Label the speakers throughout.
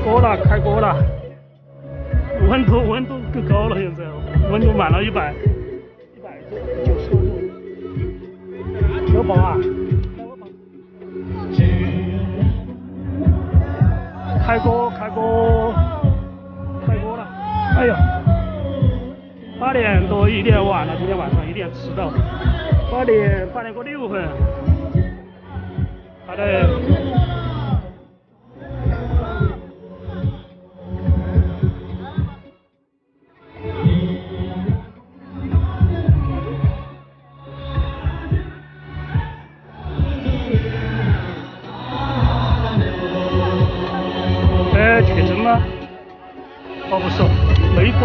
Speaker 1: 锅了，开锅了，温度更高了，现在温度满了190度，有宝啊！开锅了！哎呀，8点多有点晚了，今天晚上有点迟到，8点过6分，好的。确诊吗？哦，不是，没过，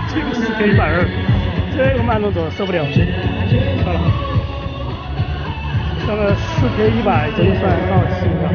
Speaker 1: 这个4K120，这个慢动作受不了，算了，上个4K100真算闹心了。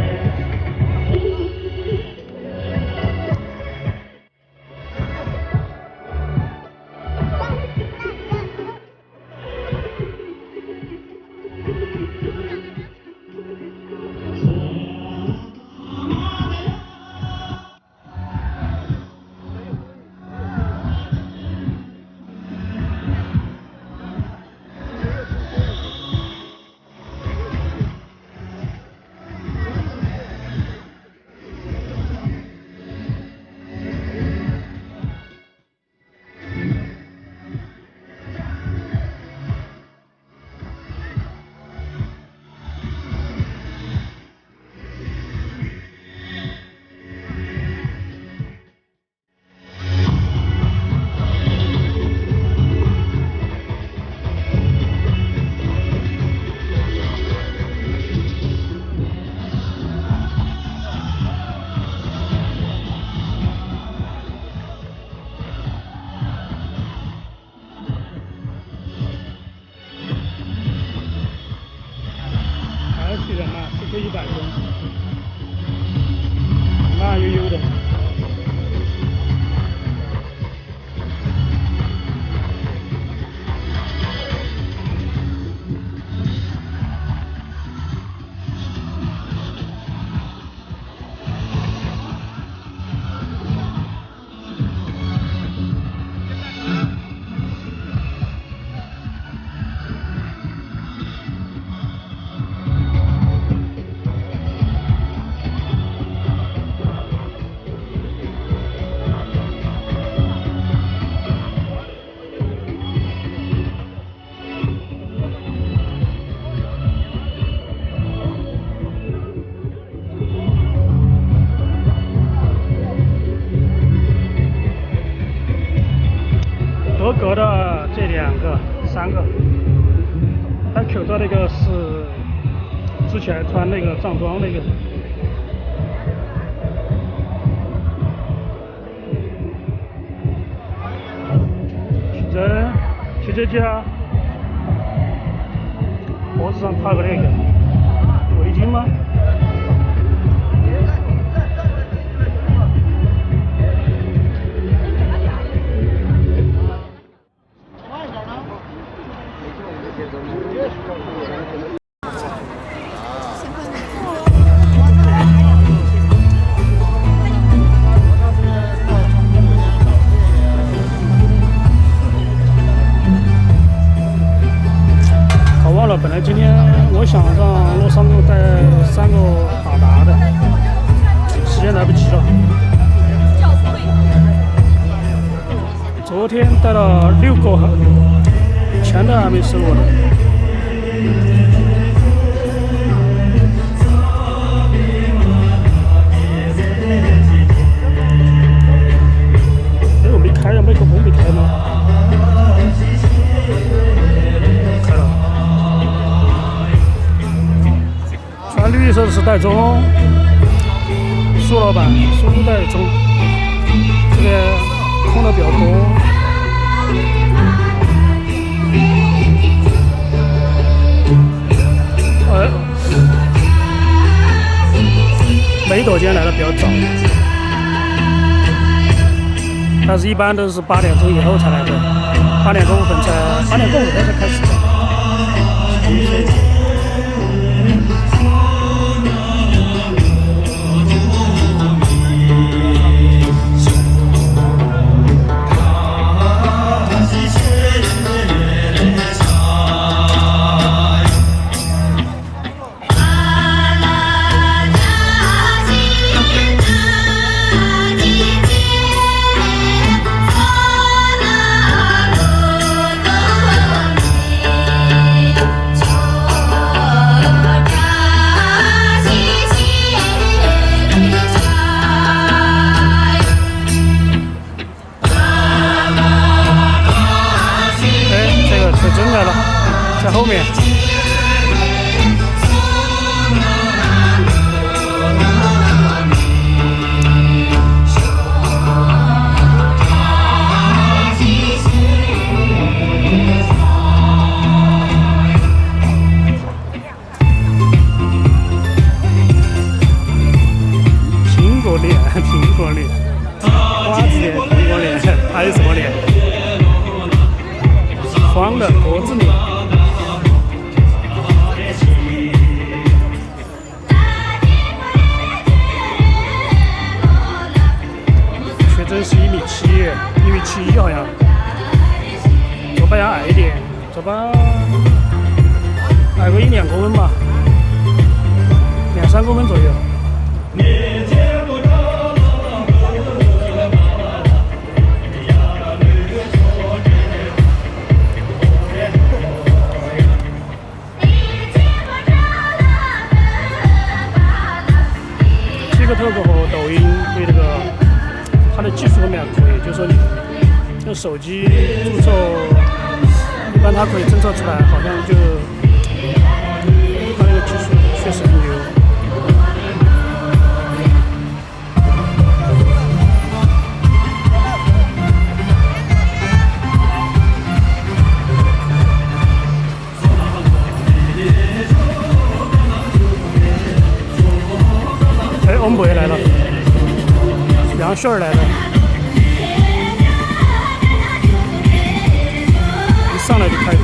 Speaker 1: 虽然慢，4K100帧，慢悠悠的。合格的这3个，他口罩那个是之前穿那个藏装那个。去这家，脖子上套个那个围巾吗？本来今天我想让洛桑带3个马达的，时间来不及了。昨天带了6个，钱都还没收我的。哎，我没开呀，麦克风没开吗？绿色的是带中，苏老板苏带中，这边空的比较多。哎，飞舵今天来的比较早，但是一般都是8点钟以后才来的，8点多5分才开始的。在后面，苹果脸，瓜子脸，苹果脸，还有什么脸？黄的国字脸。真是1.7米，1.71米好像，左边要矮一点，左边矮个1-2公分吧，2-3公分左右。TikTok和抖音对这个。它的技术方面可以，就是说你用手机注册，一般它可以侦测出来，好像就它那个技术确实很牛。哎，我们不也来了。杨迅来了，一上来就开歌。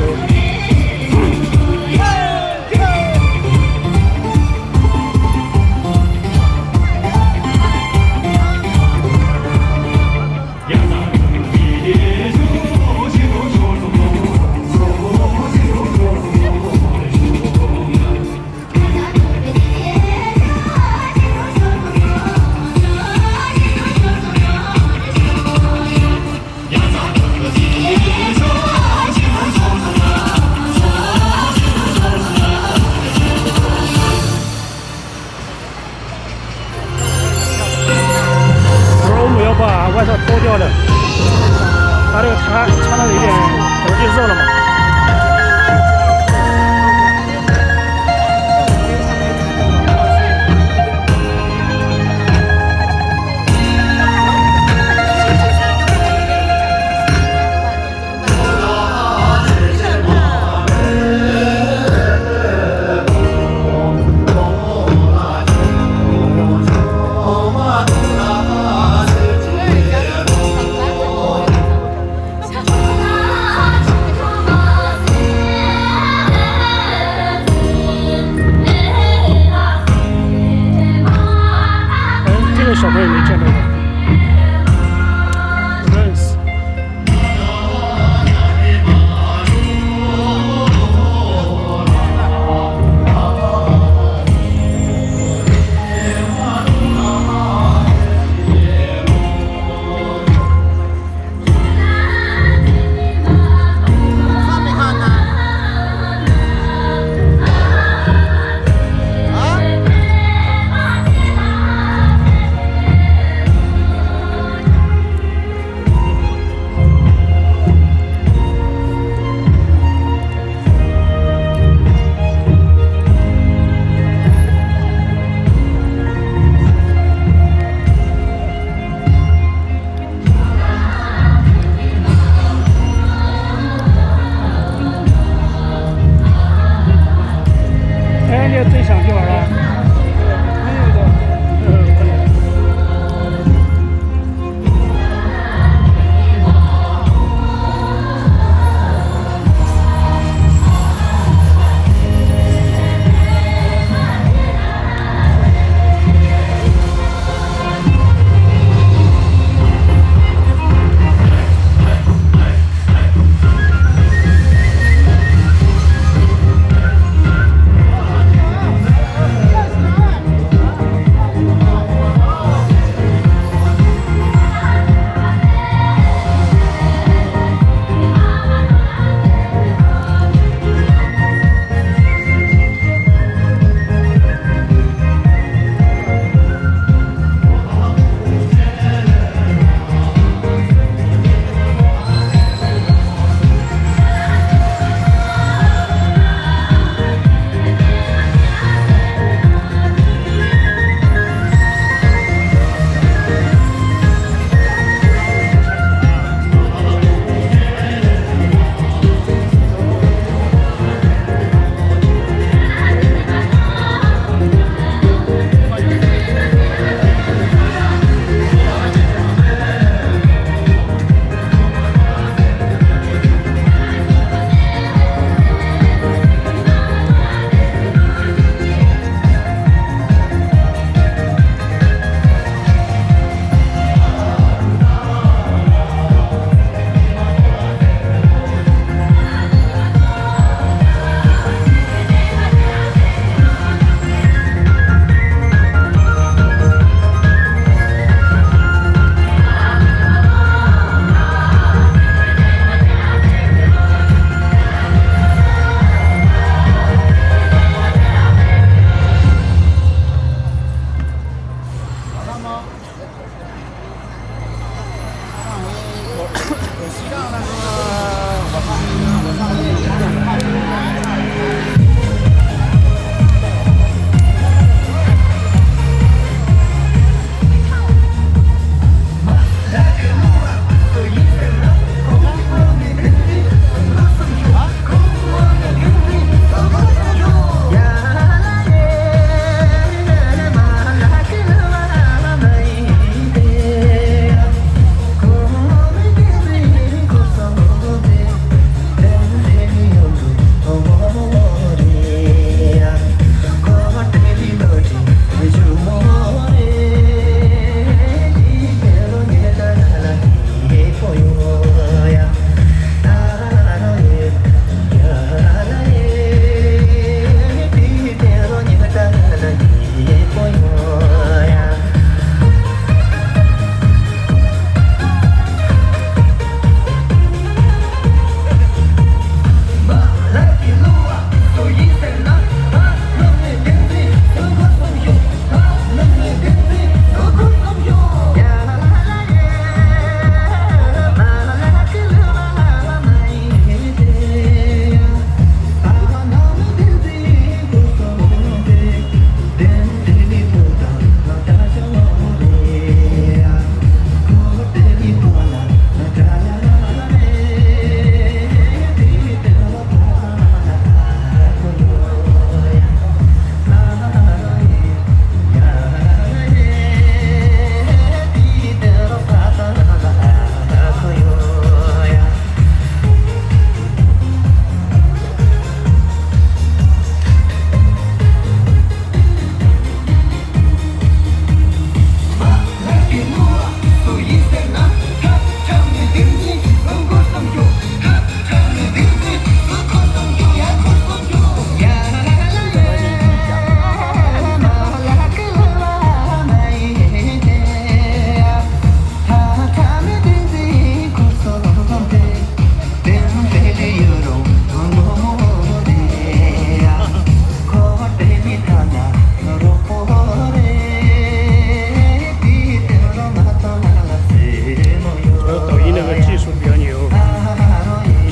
Speaker 1: 外套脱掉了，他这个穿的有点国际热了嘛。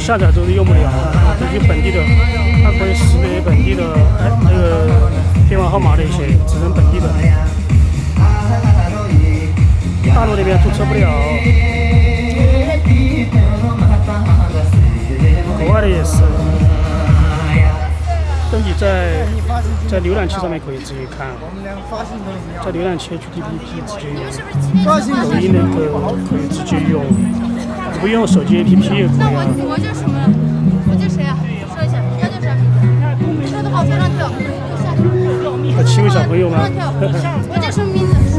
Speaker 1: 下载之后用不了，这些本地的，它可以识别本地的那个电话号码的一些，只能本地的，大陆那边注册不了。国外的也是，登记在浏览器上面可以直接看，在浏览器 HTTP 直接用，抖音那个可以直接用，不用手机 APP 也可以啊。
Speaker 2: 我叫什么？我叫谁啊？说一下，他叫啥名字？说的好，往上跳。
Speaker 1: 有7位小朋友吗？
Speaker 2: 我叫什么名字？说。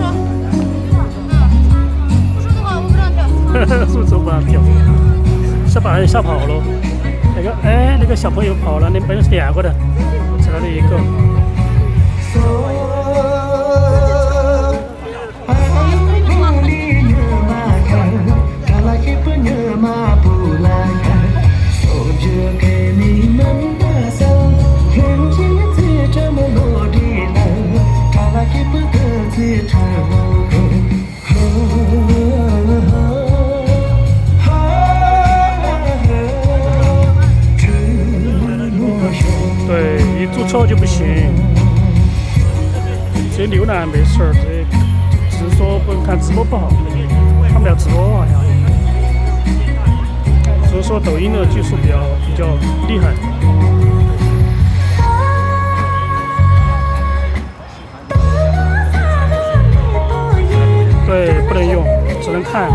Speaker 2: 不说的话，我不让跳。
Speaker 1: 是不是不让跳？是把人吓跑了。那个小朋友跑了，那边是2个的，只来了1个。对，一注册就不行，直接浏览没事儿，只是说不能看直播不好，看不了直播好像。只是说抖音的技术比较厉害。对，不能用，只能看。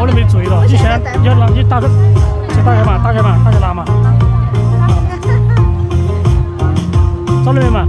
Speaker 1: 我都没注意到。你现在要让你打开，先打开嘛，打开嘛，打开拿嘛。找了没嘛？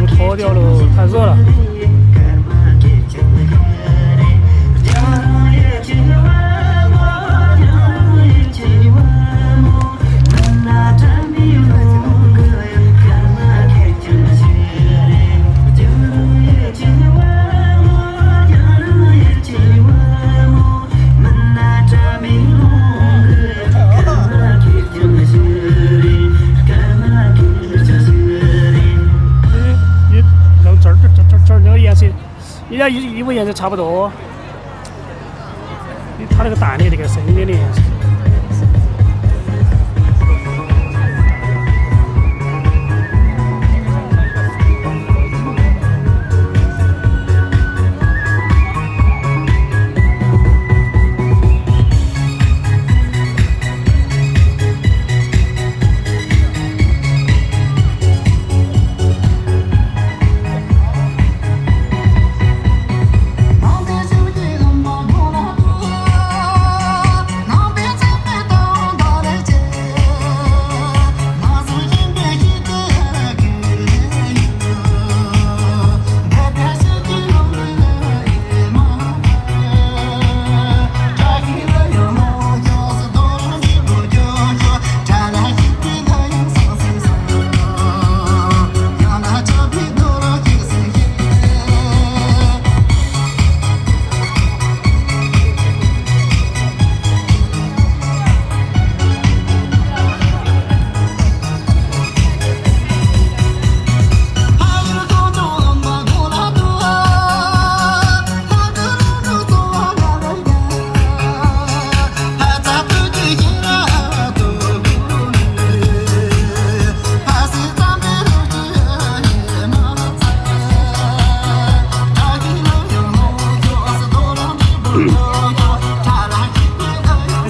Speaker 1: 脱掉了，太热了。你俩衣服颜色差不多，它那个淡的那个深一点的颜色。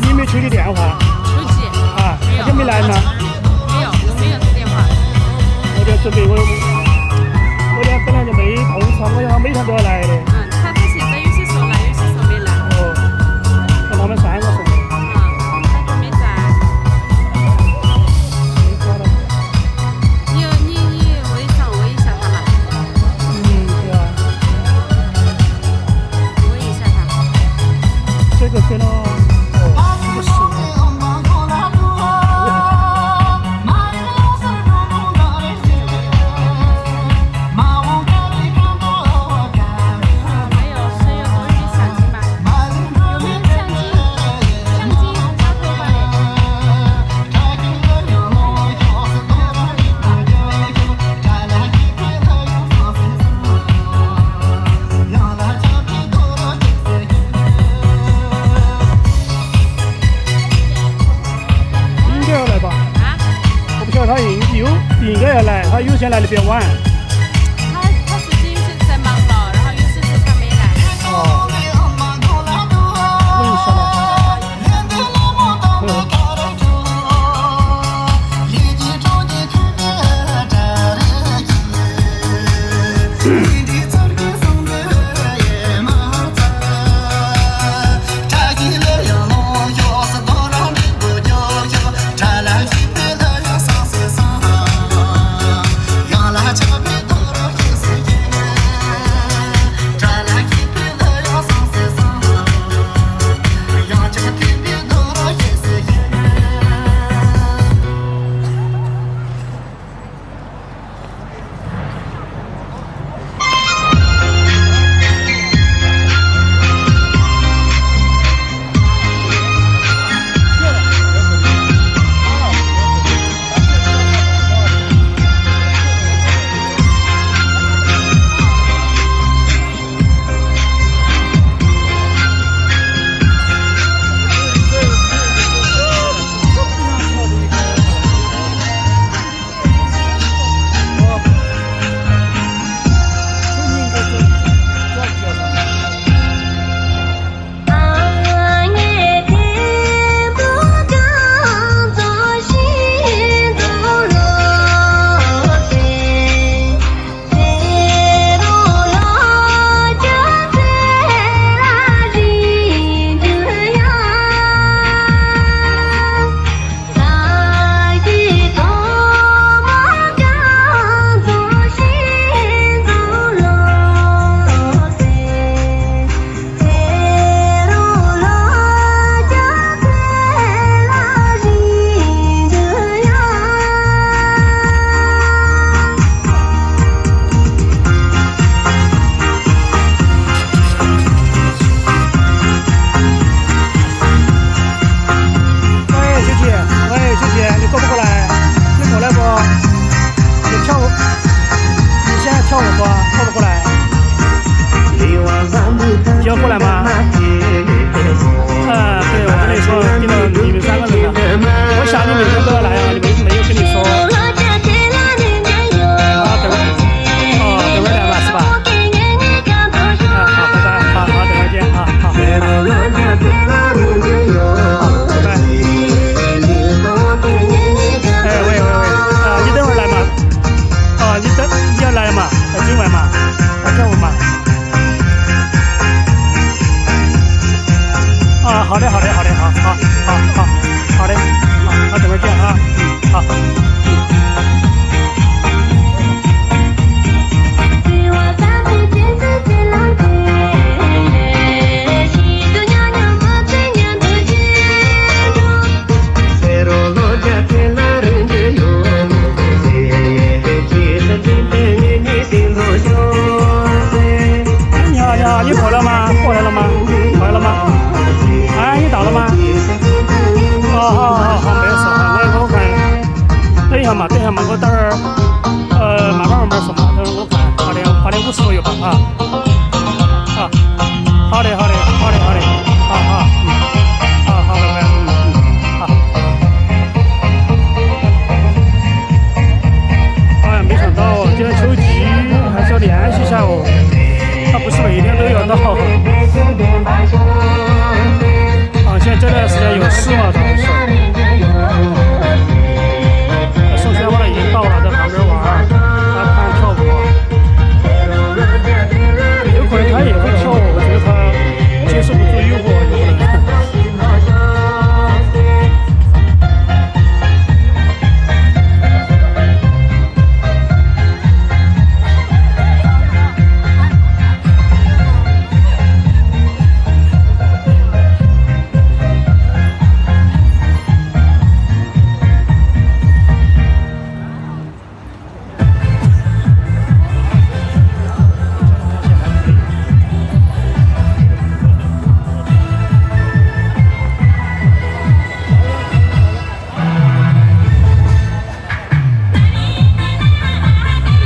Speaker 1: 你没吹的电话？
Speaker 2: 手机
Speaker 1: 啊，他就没来呢。
Speaker 2: 没有打电话。
Speaker 1: 我就准备我俩本来就没空窗，我想每天都要来的。
Speaker 2: 他现在有些时候来，有些时候没来。
Speaker 1: 哦，那他们3个送的。
Speaker 2: 他都没在。
Speaker 1: 没抓到。
Speaker 2: 你问一下他嘛。
Speaker 1: 对啊。
Speaker 2: 问一下他。
Speaker 1: 这个可能。不是。天来的比较晚。
Speaker 2: 他最近是在忙了，然后有事他没来。
Speaker 1: 哦。问一下吧。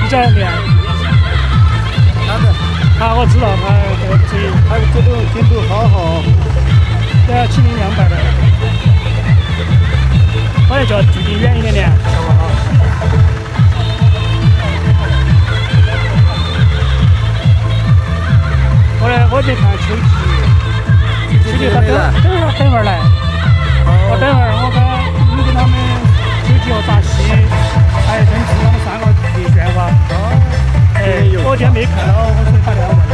Speaker 1: 在两，我知道他这种进度好，要70-200的，好像就要距离远一点点，好不好？别看秋季，秋季他等会儿来，等会儿我跟他们秋季要扎西，还有跟志勇3个地宣发。我今天没看到，我所以打电话问他。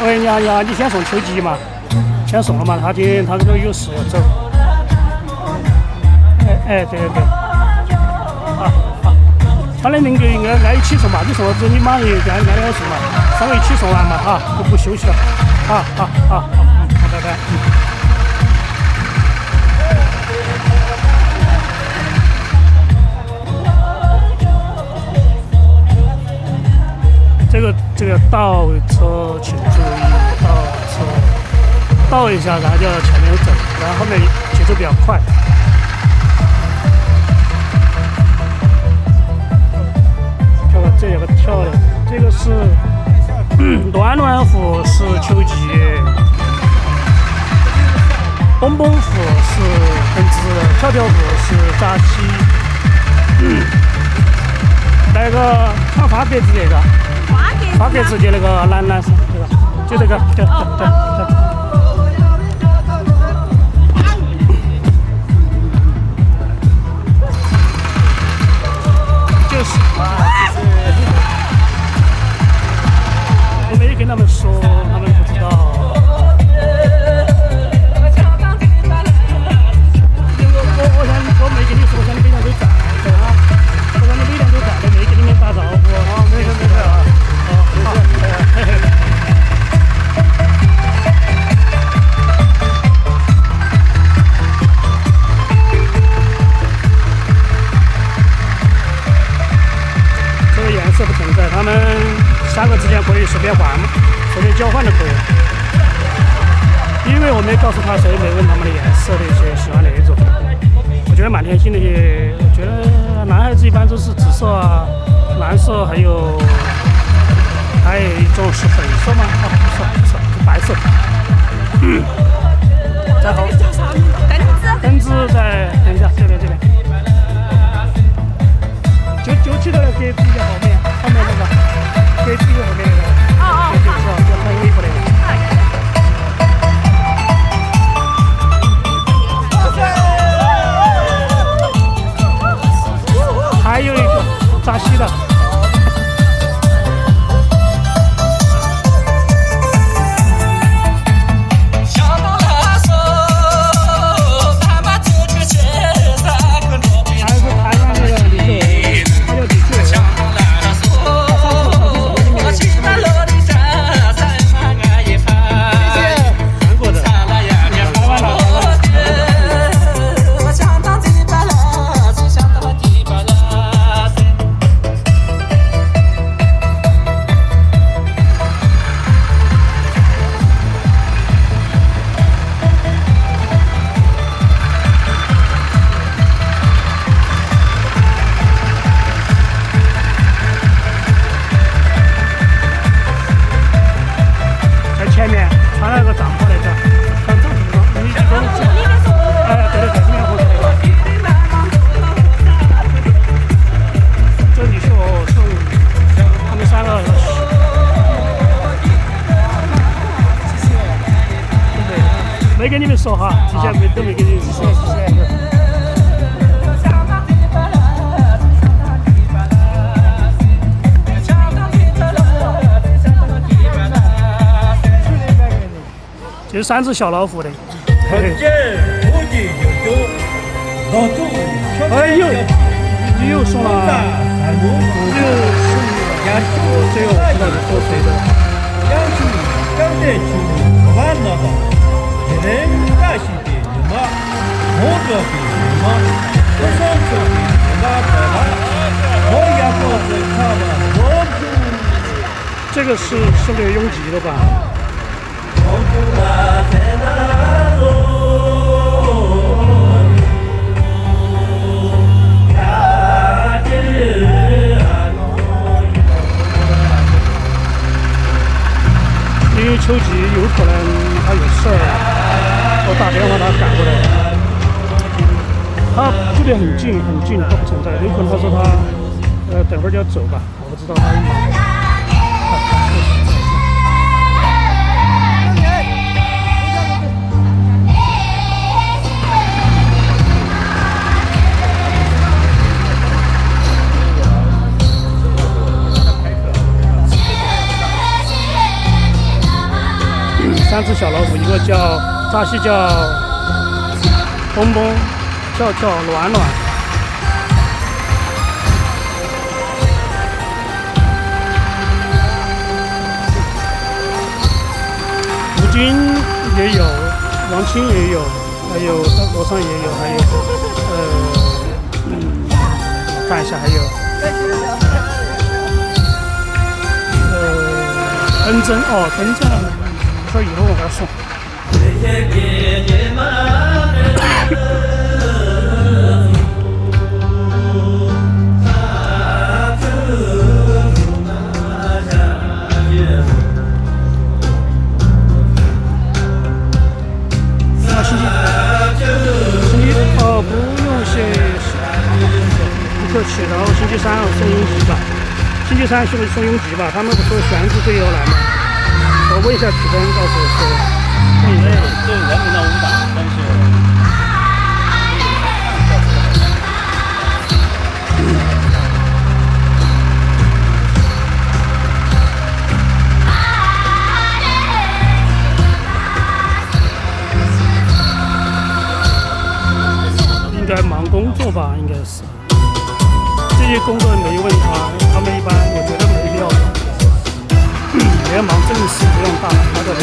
Speaker 1: 喂，你好，你先送秋吉嘛，先送了嘛，他今天他这个有事要走。对，好，他的那个应该按一起送吧，你说这你马上就按2点送嘛，稍微一起送完嘛，哈，就不休息了，好，拜拜。这个倒车请注意，倒一下，然后就要前面走，然后后面节奏比较快。看看这有个跳的，这个是暖壶是秋季，蹦蹦壶是本子，跳壶是扎西，那个穿花格子那个。花格子就那个蓝色，对吧？就这个，对。就是我没跟他们说，他们不知道。我没跟你说，我想你每天都在，对吧？我想你每天都在，都没跟你们打招呼。色不存在，他们3个之间可以随便换，随便交换的可以。因为我没告诉他谁，没问他们的颜色的一些喜欢哪一种。我觉得蛮贴心的些，我觉得男孩子一般都是紫色啊、蓝色，还有一种是粉色吗？哦，不是，白色。再好。灯子在等一下，这边。就去到给自己后面那个，给自己后面那个。就穿衣服那个。还有一个扎西的。没跟你们说哈，提前都没跟你们说。这是3只小老虎的。哎呦，你又送了，这个我知道你说谁的。这个是送给拥挤的吧？因为秋吉有可能他有事儿，我打电话他赶过来。他距离很近，他不存在。有可能他说他等会儿就要走吧，我不知道他忙。3只小老虎，一个叫扎西，叫蹦蹦，跳跳，暖暖。吴军也有，王青也有，还有罗尚也有，还有看一下还有恩珍哦，恩珍。说以后我要送。星期不用谢，不客气。然后星期3送拥挤吧，星期3送拥挤吧。他们不说选组队要来吗？我问一下曲峰，到时候说。
Speaker 3: 因为这人没那么大，但是。
Speaker 1: 应该忙工作吧，应该是。这些工作没问他们一般我觉得没必要。你要忙正事不用大他的人。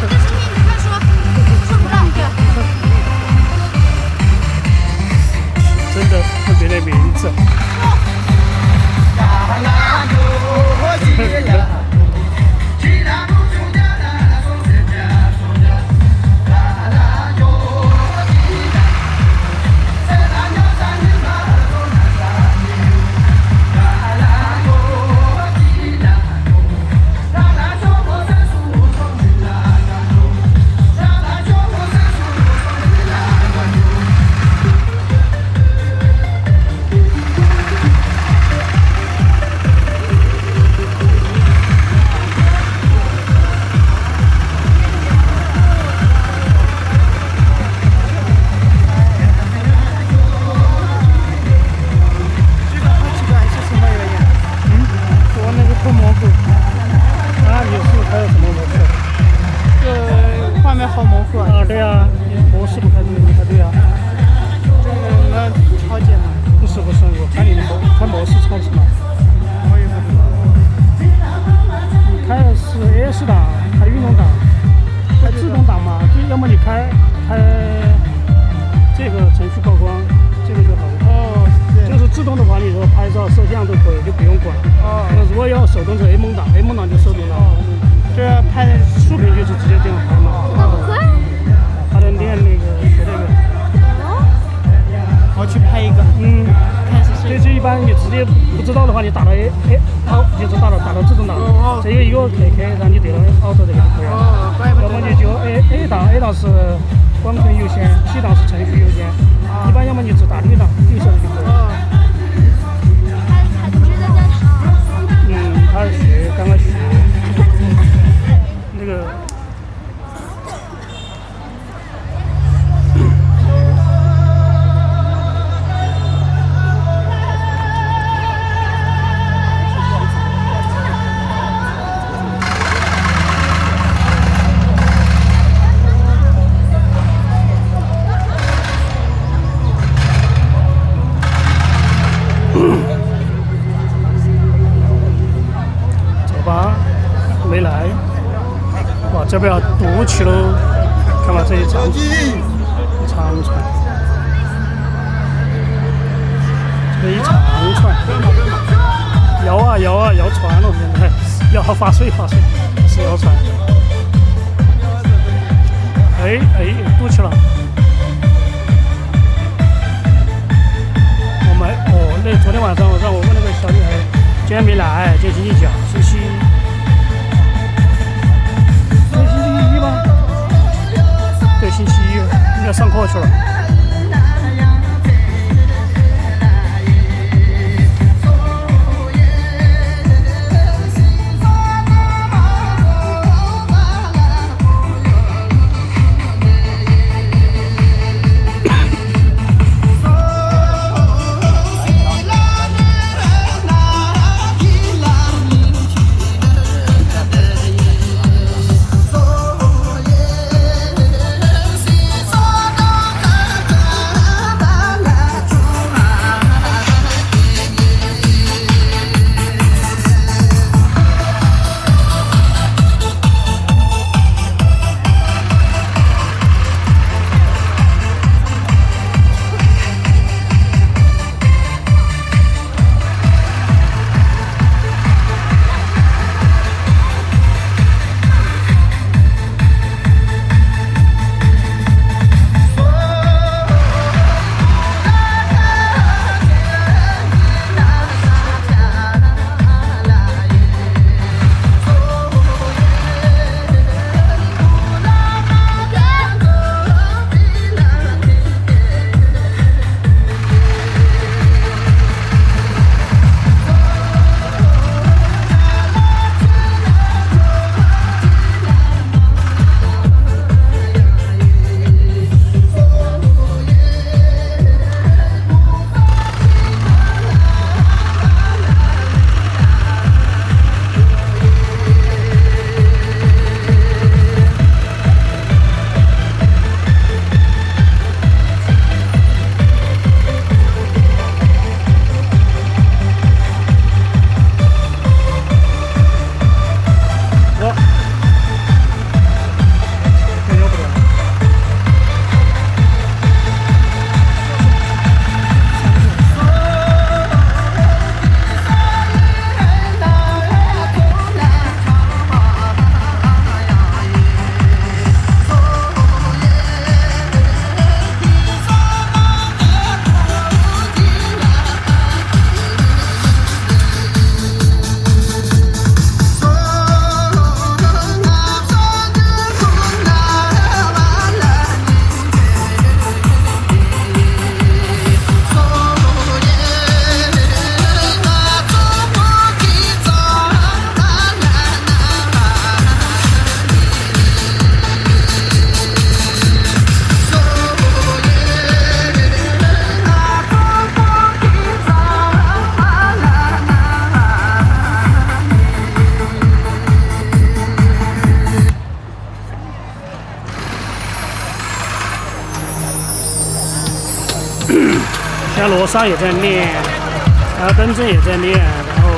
Speaker 2: 你快说，说不到，对。
Speaker 1: 真的特别的名字。这边要渡去喽，看嘛这一长船，这一长船，摇船了，现在要划水，是摇船。哎，渡去了。那昨天晚上我问那个小女孩，今天没来，今天星期几啊？星期一吧？对，星期一应该上课去了。像罗莎也在练，然后邓真也在练，然后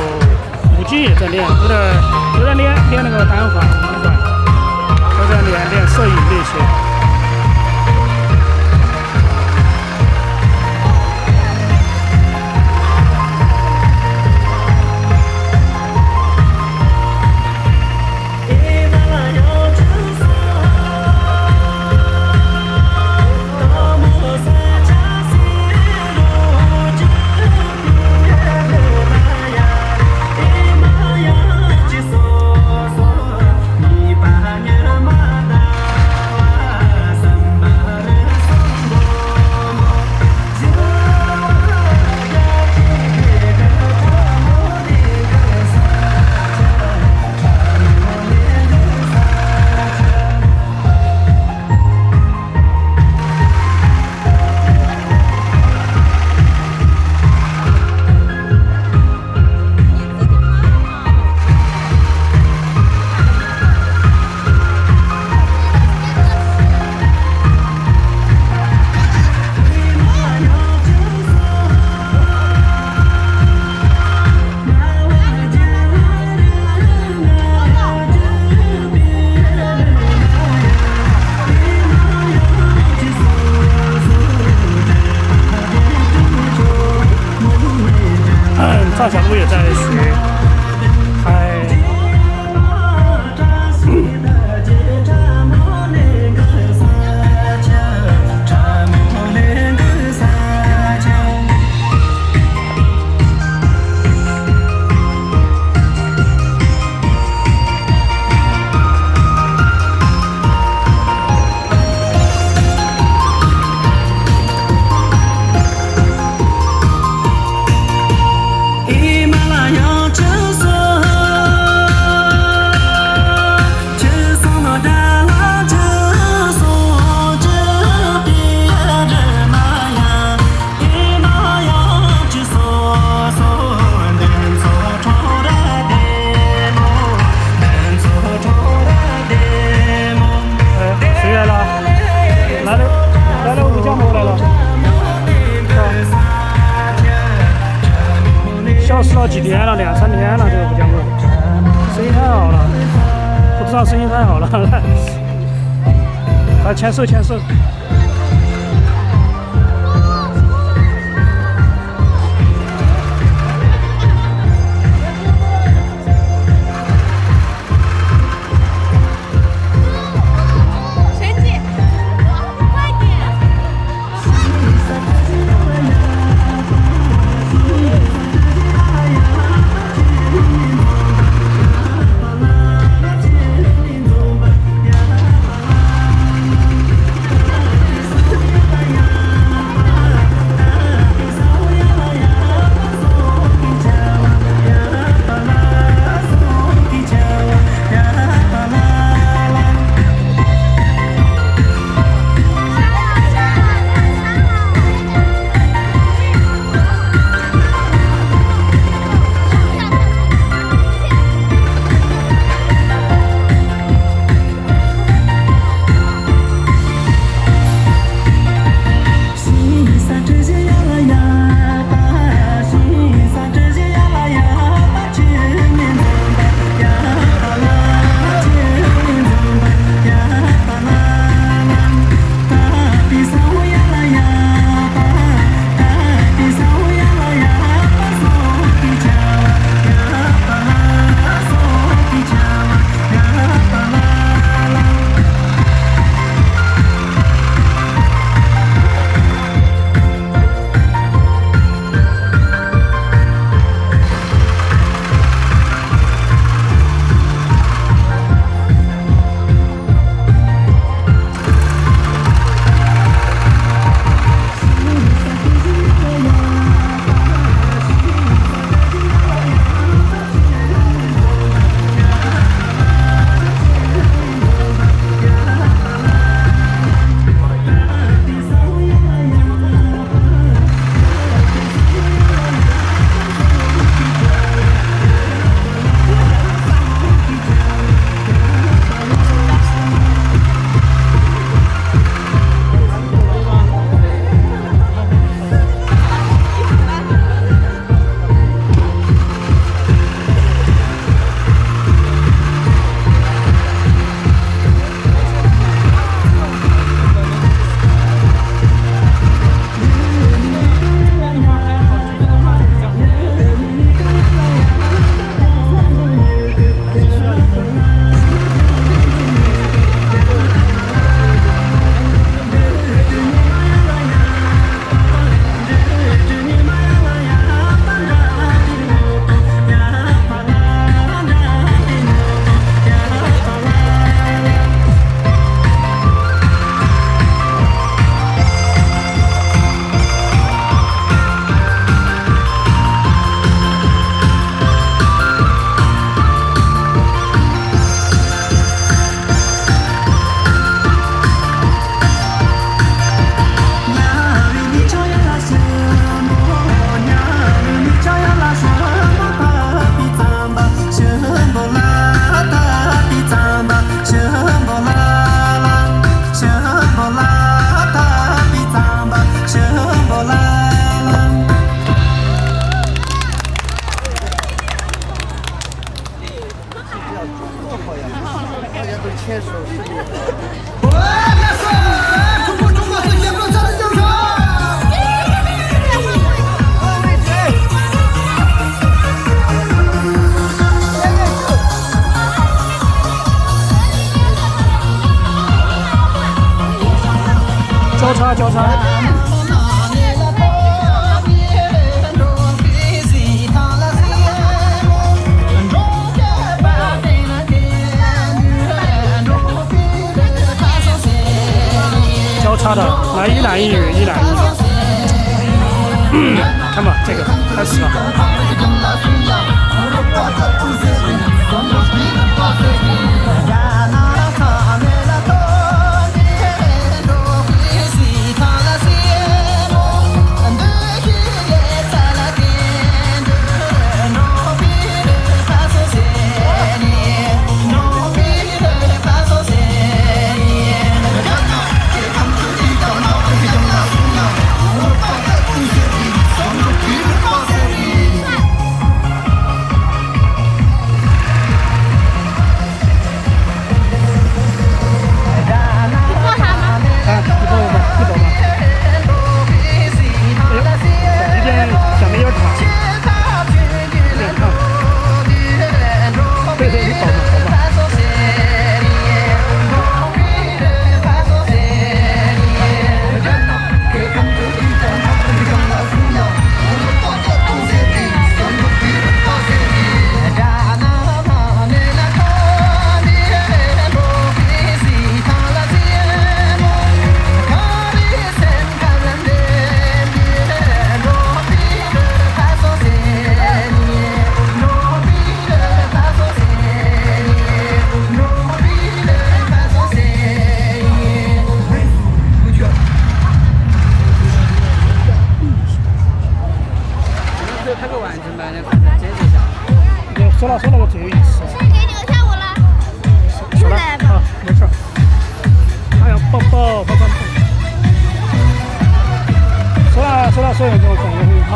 Speaker 1: 吴京也在练，都在练那个单反、无反，都在练摄影这些。赵小璐也在学拍。消失了几天了，2、3天了，这个不讲我，声音太好了，不知道声音太好了，来牵手。交叉。交叉的，来一男一女，一男一女。看吧，这个开始了。说了，我最有意思。
Speaker 2: 是给你个下午了。
Speaker 1: 说了啊，没事。哎呀，抱。说了，给我转一个好。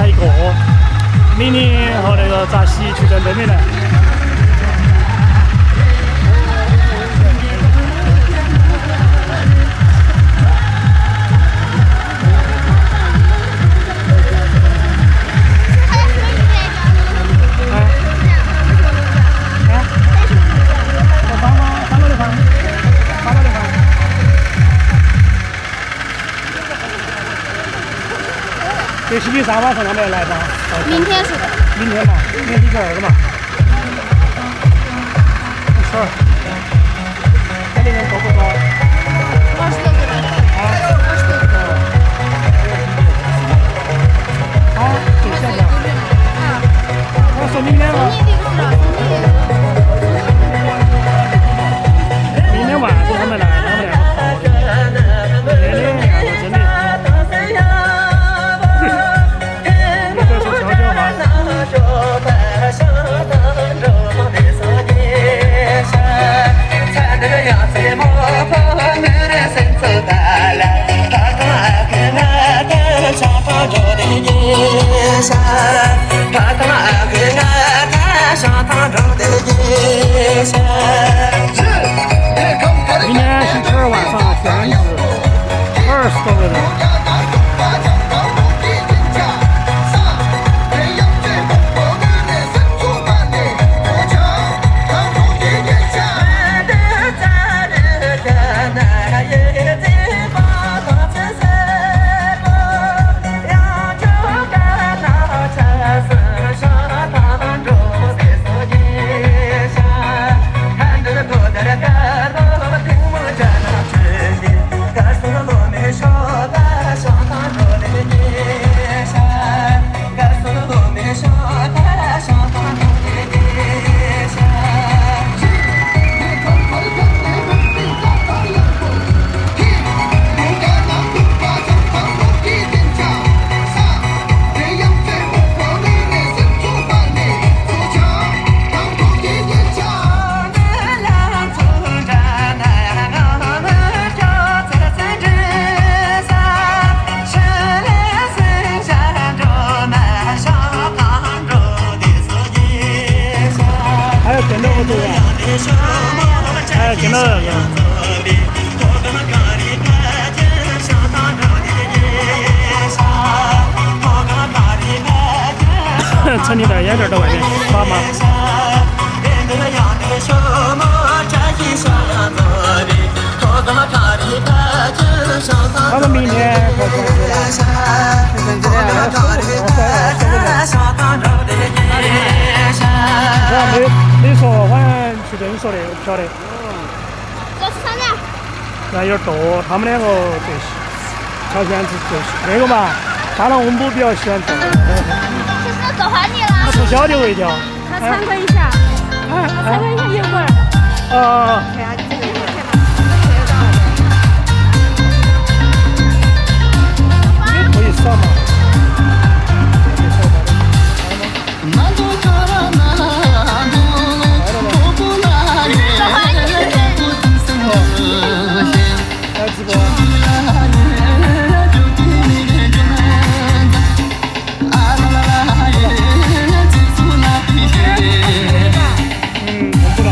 Speaker 1: 一个，李宁和那个扎西去在对面来。这星期三晚上他们要来吧？
Speaker 2: 明天是的。
Speaker 1: 明天嘛，明天第2个嘛。没事儿。那里人多不多
Speaker 2: 20多个人。20多个。
Speaker 1: 就现在。我说明天嘛。明天晚上他们来，他们2个跑的。真的。明天星期2晚上全是20多个人。听到那个。趁你的眼镜在外面发吗？他们明天过春节了，春节了，没说，好像徐峥说的，我不晓得。
Speaker 2: 要吃啥子？
Speaker 1: 那有点多，他们2个最朝鲜子最那个嘛，大郎我母比较喜欢吃。
Speaker 2: 其实都换你了。
Speaker 1: 他从小就会叫。
Speaker 2: 他参观一下。参观一下烟馆。
Speaker 1: 可以扫嘛？来直播。我知道。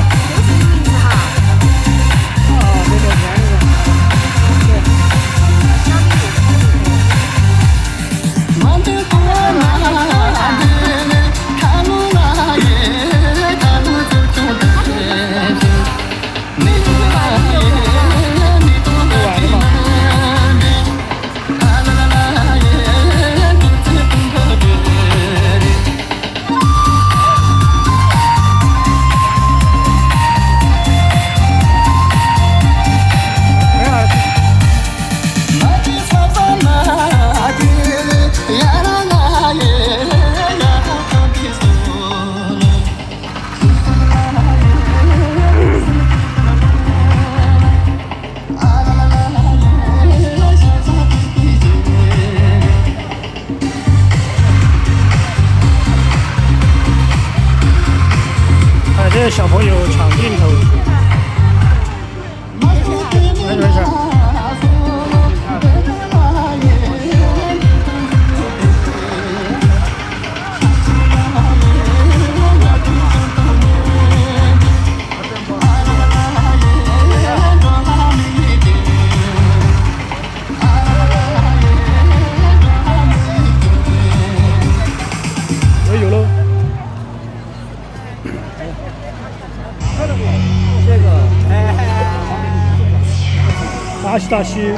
Speaker 1: 大西大西。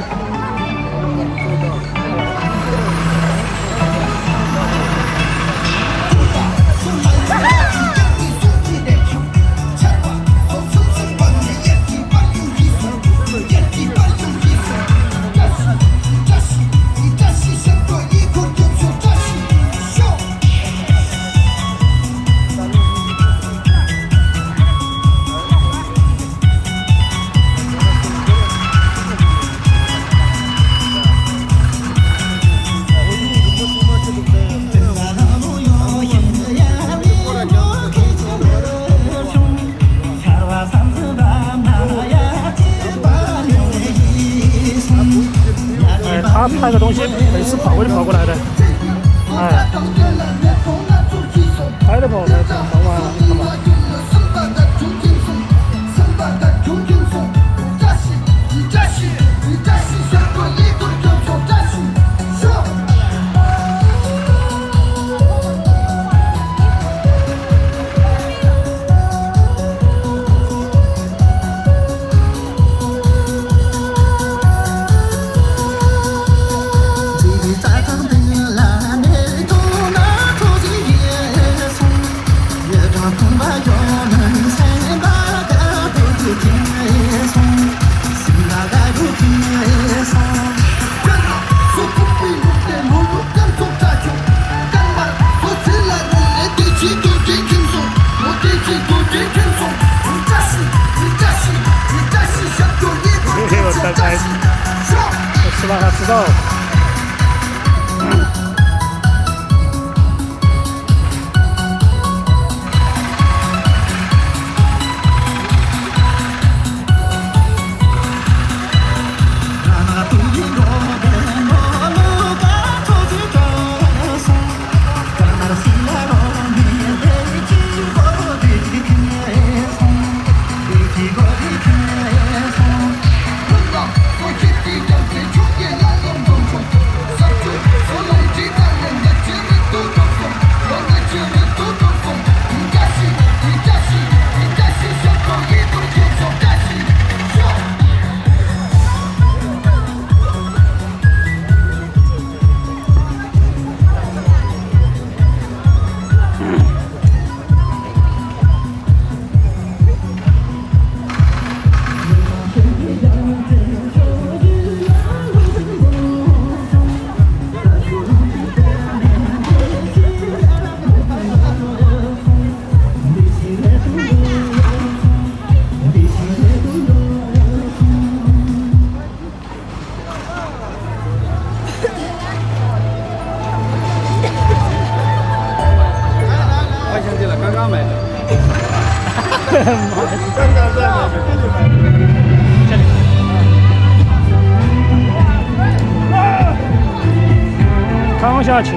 Speaker 1: 他拍的东西每次跑过来的，哎，拍的不好拍，跑完了，看吧。是吧？他知道。扛下去。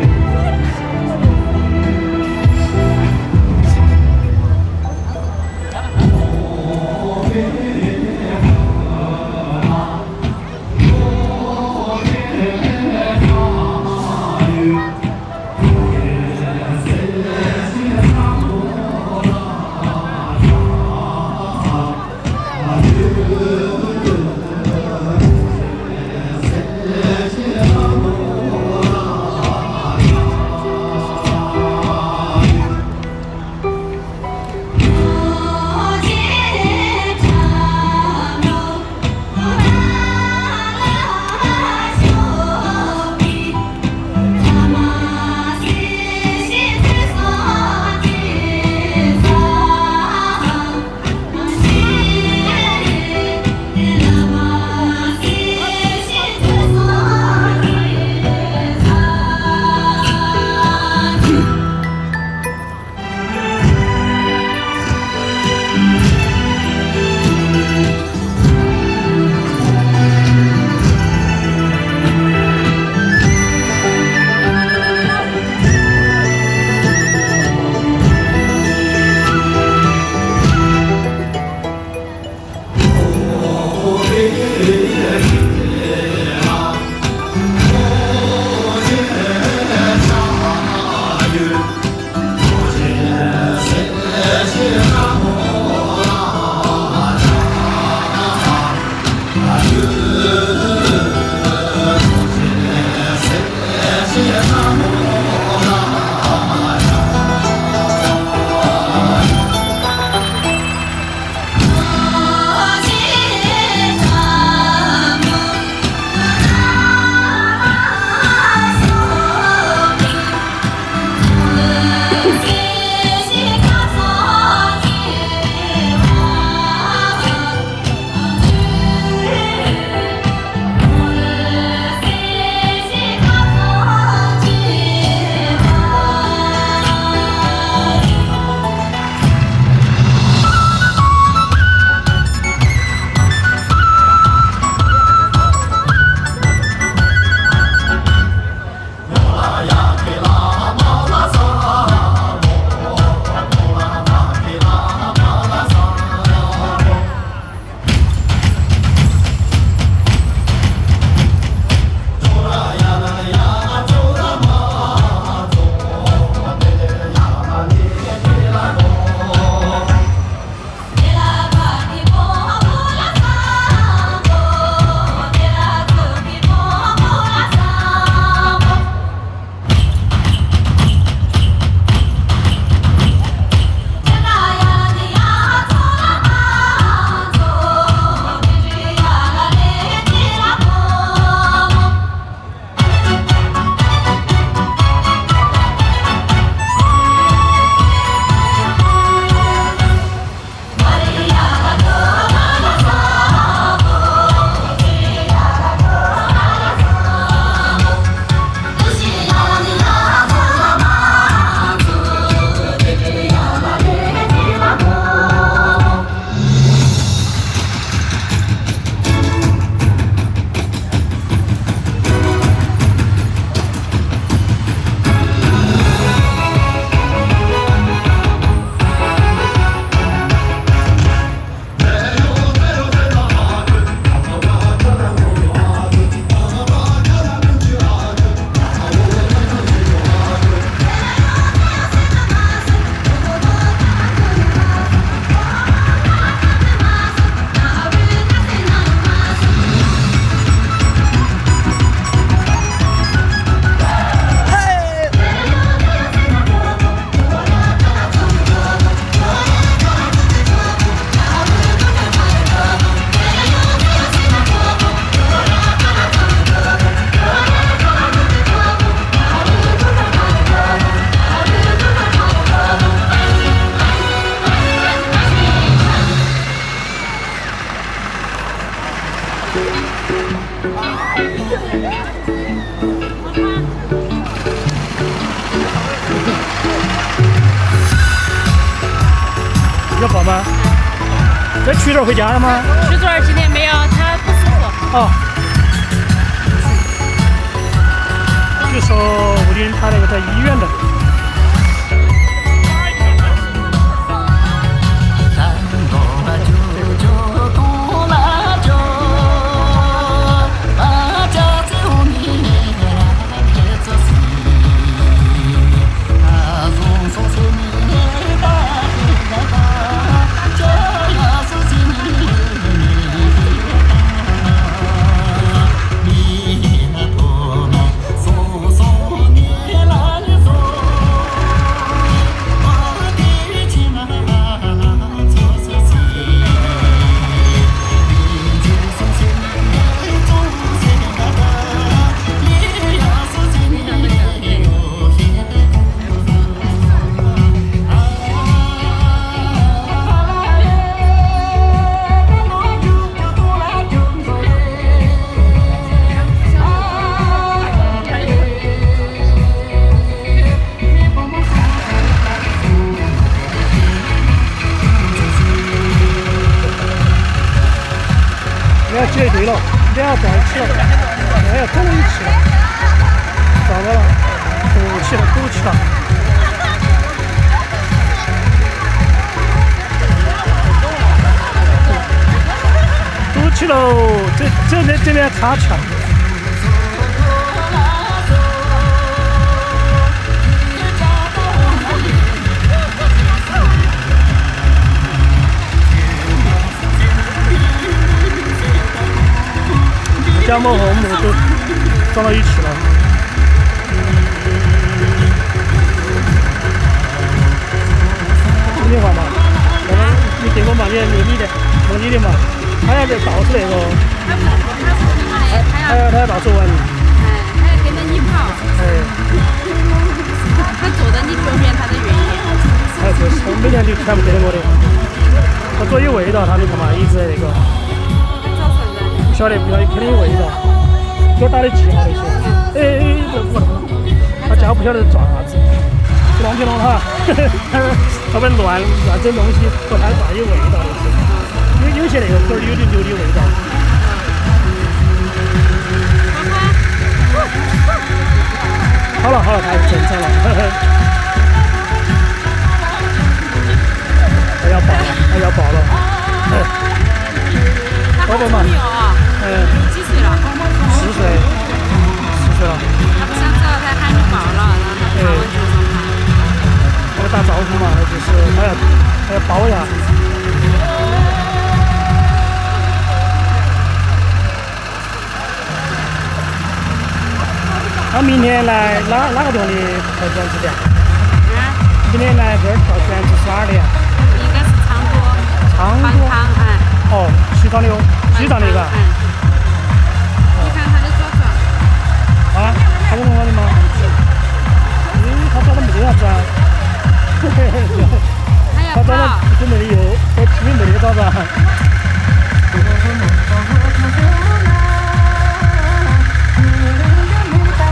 Speaker 1: 要跑吗？这曲总回家了吗？
Speaker 2: 曲总今天没有，他不舒服。
Speaker 1: 哦。据说吴军他那个在医院的。接对了，两要在一起了，两要走一起了，找到了，堵起了，堵起了。堵起喽，这边卡起来。家木和木都撞到一起了。今天晚嘛，你点过嘛？你蒙你的嘛？他要到处那个，他要到处玩。
Speaker 2: 他要跟着你跑。他坐在你脚边，他都愿意。
Speaker 1: 就是，每天就全部跟着我的。他左有味道，他你看嘛，一直那个。晓得不晓得？肯定有味道，给我打的记号那些。他家不晓得抓啥子，乱去弄他，他们乱整东西，不太大有味道那些。有些那个狗有点牛的味道。好了，他正常了。他要爆了。宝宝嘛。
Speaker 2: 几岁了
Speaker 1: ？4岁了。
Speaker 2: 他不想走，他喊你抱了，然后他往桌上爬。
Speaker 1: 他打招呼嘛，就是他要抱一下。他明天来哪个洞里跳卷子的？明天来这儿跳卷子是哪儿的呀？
Speaker 2: 应该是昌都。
Speaker 1: 哦，西藏的哦，西藏那个。
Speaker 2: 你看他的爪爪。
Speaker 1: 啊，他跟我的吗？他爪子没得啥子啊。他爪子就没得油，我吃的没得爪子。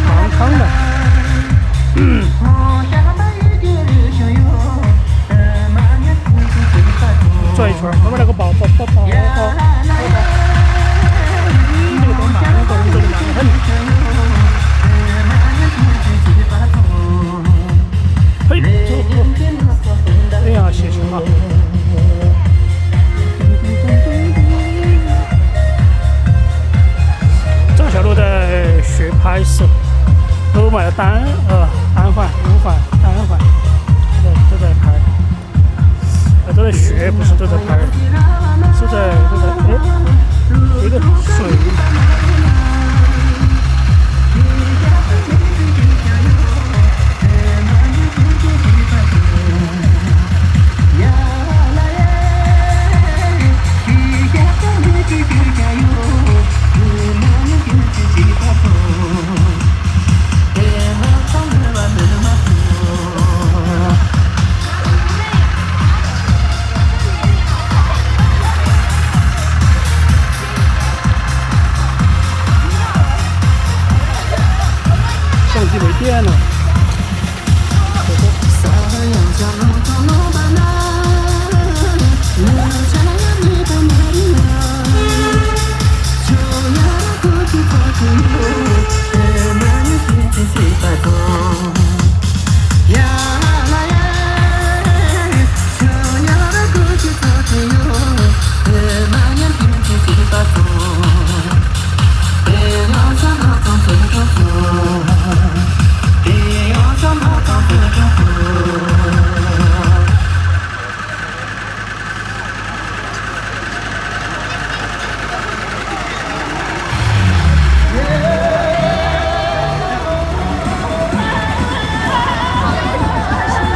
Speaker 1: 蛮康的。转一圈，后面那个抱。你这个多慢，你走的慢得很。嘿，走。哎呀，谢谢啊。这个小路在学拍摄，都买了单环、5环、单环，都在拍。都在学，不是都在拍，是在有点水。远了。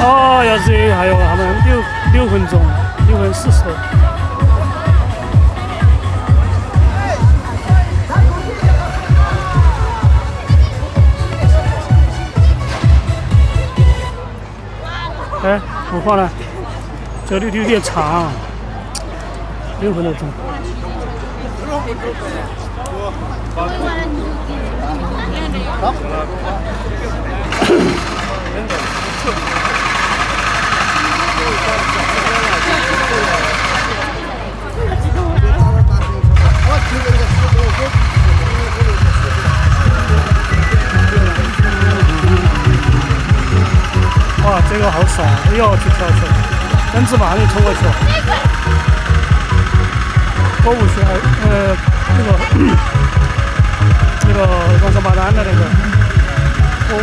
Speaker 1: 哦，要是还有他们6分钟，6分40。哎，不放了，这里有点长，6分多钟。哇，这个好爽！哎呦，去跳去了，跟芝麻你冲过去了。购物区那个龙山巴丹的那个购物。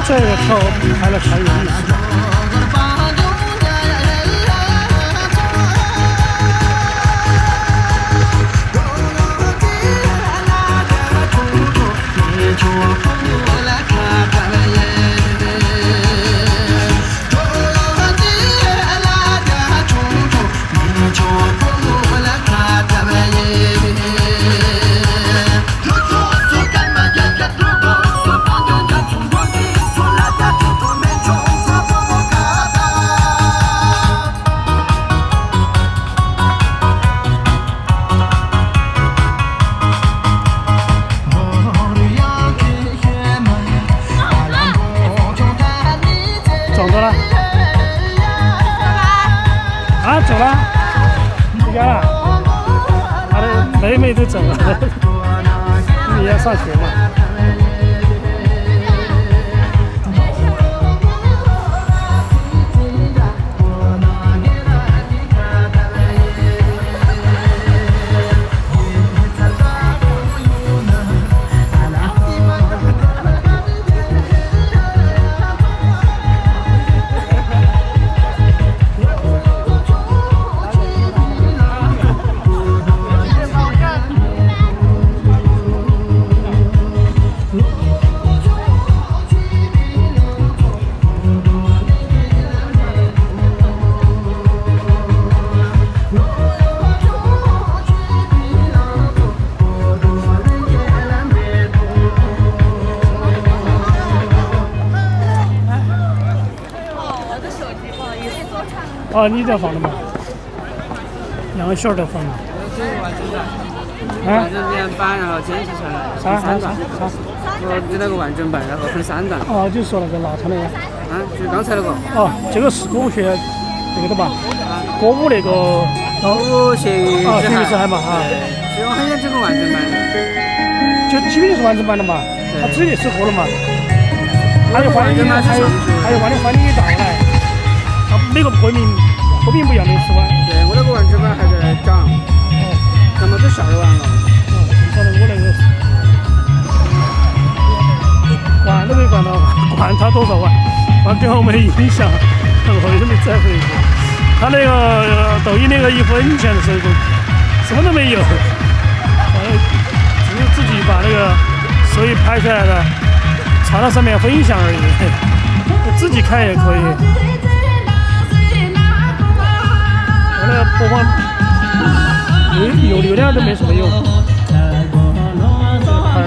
Speaker 1: 这个跳拍了才有意思。走了？啊，走了，回家了。他的妹妹都走了，你要上学嘛？哦，你在放的嘛？杨小在放的。
Speaker 4: 完整面板，然后剪辑下来，分3段。我给那个完整版，然后分3段。
Speaker 1: 哦，就是说那个腊肠那个。
Speaker 4: 啊，就是刚才那个。
Speaker 1: 哦，这个是我学那个的吧？歌舞那个。
Speaker 4: 血鱼
Speaker 1: 血鱼之海嘛哈。
Speaker 4: 所以我很想整个完整版的。
Speaker 1: 就基本就是完整版的嘛，它直接适合了嘛。还有欢迎，还有欢迎到来。它每个歌名不一样的是吧？
Speaker 4: 对，我那个完整版还在涨。那么都12万了。
Speaker 1: 正常的我那个是。关都没关到，关他多少万？关给我们影响，我也没再回去。他那个抖音那个1分钱的收入，什么都没有，只是自己把那个收益拍下来的，插到上面分享而已，自己看也可以。我那个播放有流量都没什么用，还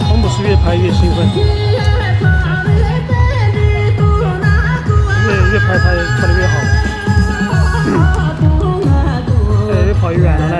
Speaker 1: 我们是越拍越兴奋，越拍它跳得越好，越跑越远了嘞。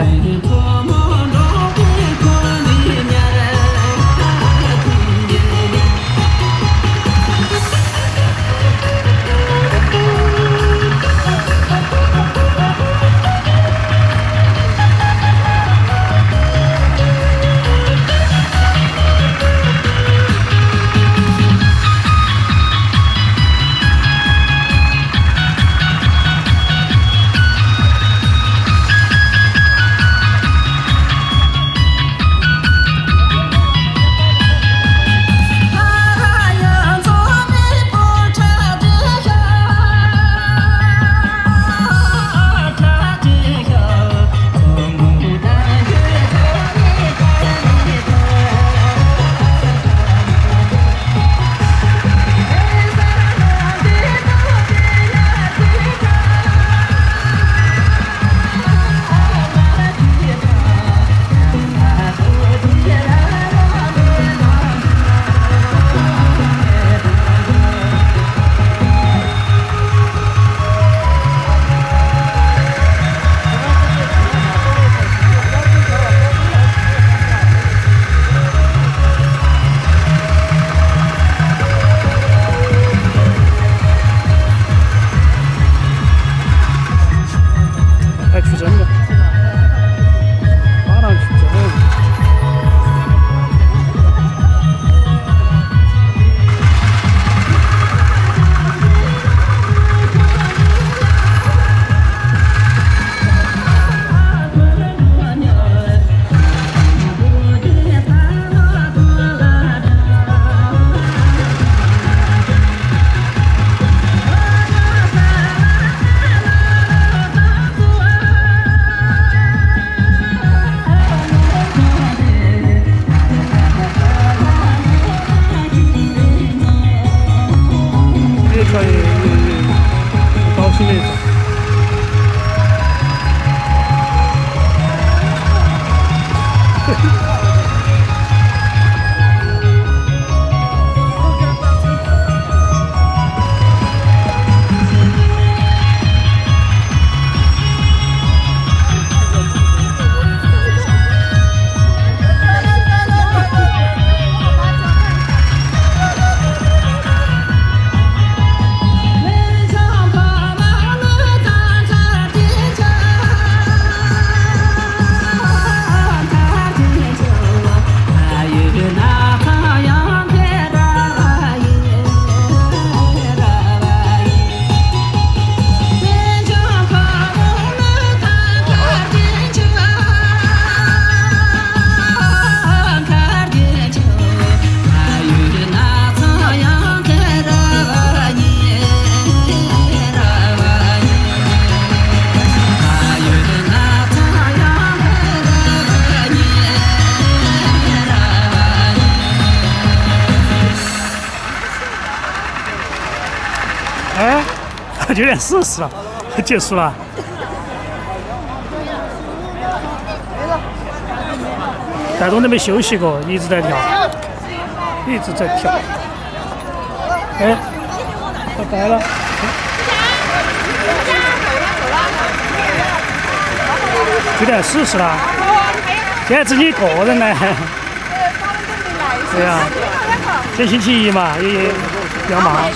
Speaker 1: 9点40了，结束了。戴东都没休息过，一直在跳，一直在跳。哎，拜拜了。有点事实了，现在只你一个人来。对呀、今天星期一嘛，也比较忙。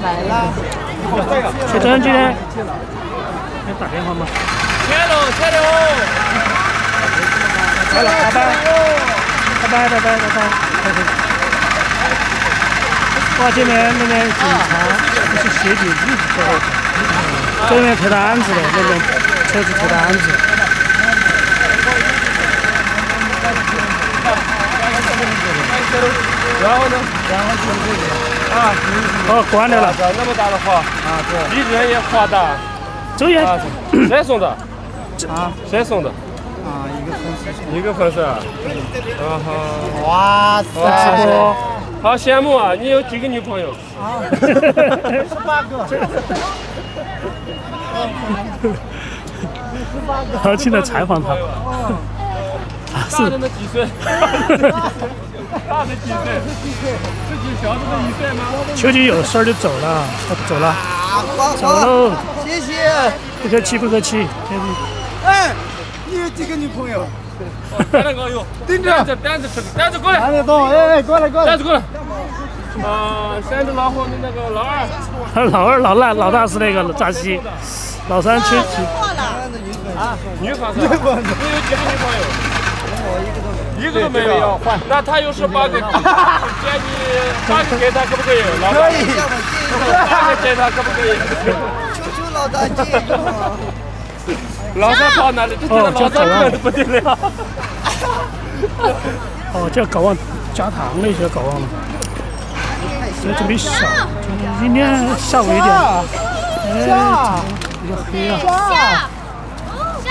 Speaker 5: 来了。
Speaker 1: 学真今天给打电话吗？
Speaker 3: 切了。
Speaker 1: 好了，拜拜。哇，这边那边警察不是协警日这边推单子的，那边车子推单子。
Speaker 3: 然后呢？
Speaker 1: 哦，关掉了。
Speaker 3: 那么大的花对，一人也花大。
Speaker 1: 周爷，
Speaker 3: 谁送的？谁送的？一个粉丝。
Speaker 5: 哇塞！
Speaker 3: 好羡慕啊！你有几个女朋友
Speaker 5: ？18个。
Speaker 1: 好，现在采访他。
Speaker 3: 大人的几岁？大的几岁？自己小子的1岁吗？
Speaker 1: 秋瑾有事儿就走了，他走了。走喽。
Speaker 5: 谢谢。
Speaker 1: 不客气。
Speaker 5: 哎，你有几个女朋友？
Speaker 3: 单子有。盯着。单子过来。
Speaker 5: 单子到，哎，过来。
Speaker 3: 单子过来。山东老火的那个老二。
Speaker 1: 老二、老大、老大是那个扎西，老三去。
Speaker 3: 女粉丝。你有几个女朋友？一个都没有。那他有18个，建议8个给他可不可以？
Speaker 5: 可以。
Speaker 3: 8个给他可不可以？
Speaker 5: 求老大姐。
Speaker 3: 老三跑哪里？这现在老三可的不得了。
Speaker 1: 哦，这睾丸加糖那些睾丸了。这里小，今天下午一点。哎，比较黑啊。
Speaker 2: 下。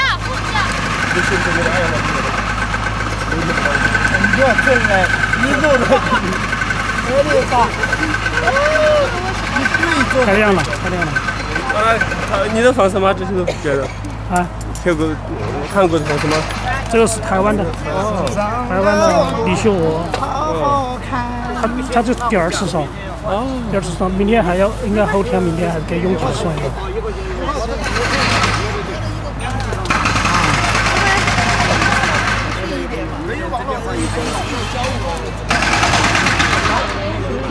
Speaker 5: 你要进来，你弄的，我的妈！你对着。
Speaker 1: 太亮了。
Speaker 3: 你的粉丝吗？这些都觉得。
Speaker 1: 啊。
Speaker 3: 韩国的粉丝吗？
Speaker 1: 这个是台湾的。台湾的李秀娥。
Speaker 5: 好看。
Speaker 1: 他这第2次上。第2次上，明天还要，应该后天、明天还给永久上一个。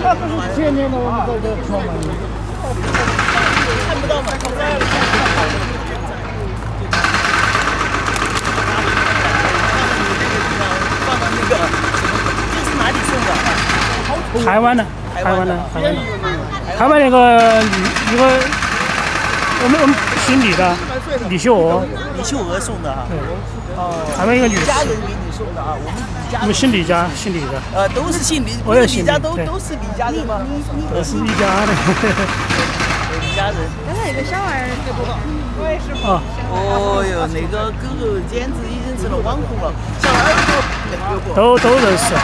Speaker 1: 那不是前年的我们在这跳吗？看不到吗？放到那个，这是哪里送的？台湾的那个一个，我们姓李的李秀娥送的啊。对。台湾一个女士。家人给你送的啊，我们姓李家，姓李的。都是姓李。我也姓李。都是李家人吗？都是一家的。李家人。刚才有个小娃儿。我也是。哦哟，那个狗狗简直已经成了网红了，小娃儿都认识。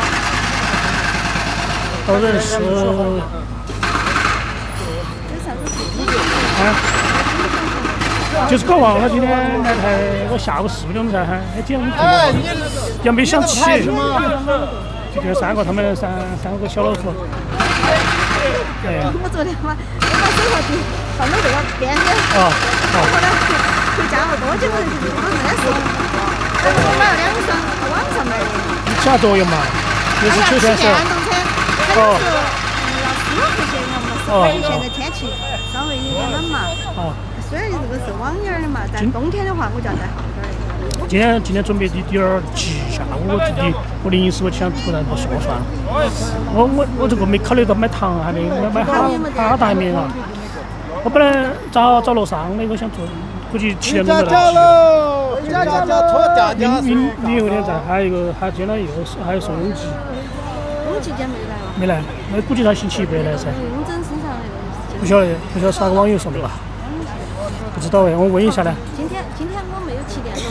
Speaker 1: 都认识。就是搞忘了，今天来台，我下午4点钟才还讲也没想起。就这3个，他们三个小老虎。我昨天嘛，我把手套去放到这个边边。后来回家了，多久了？我认识。然后我买了2双，网上买的。你加多少嘛？就是秋天时。要15块钱要嘛，因为现在天气稍微有点冷嘛。虽然这个是网眼的嘛，但冬天的话我就要再厚点儿。今天准备的点儿急，下午我临时我想突然不说算了。我这个没考虑到买糖，还没买哈达还没啊。我本来找楼上的，我想做，估计7点钟就来吃。你有点在，还今天还有送永吉。永吉今天没来吗？没来，那估计他星期1不来噻。永贞身上不晓得是哪个网友送的吧？不知道哎，我问一下呢。今天我没有骑电动车，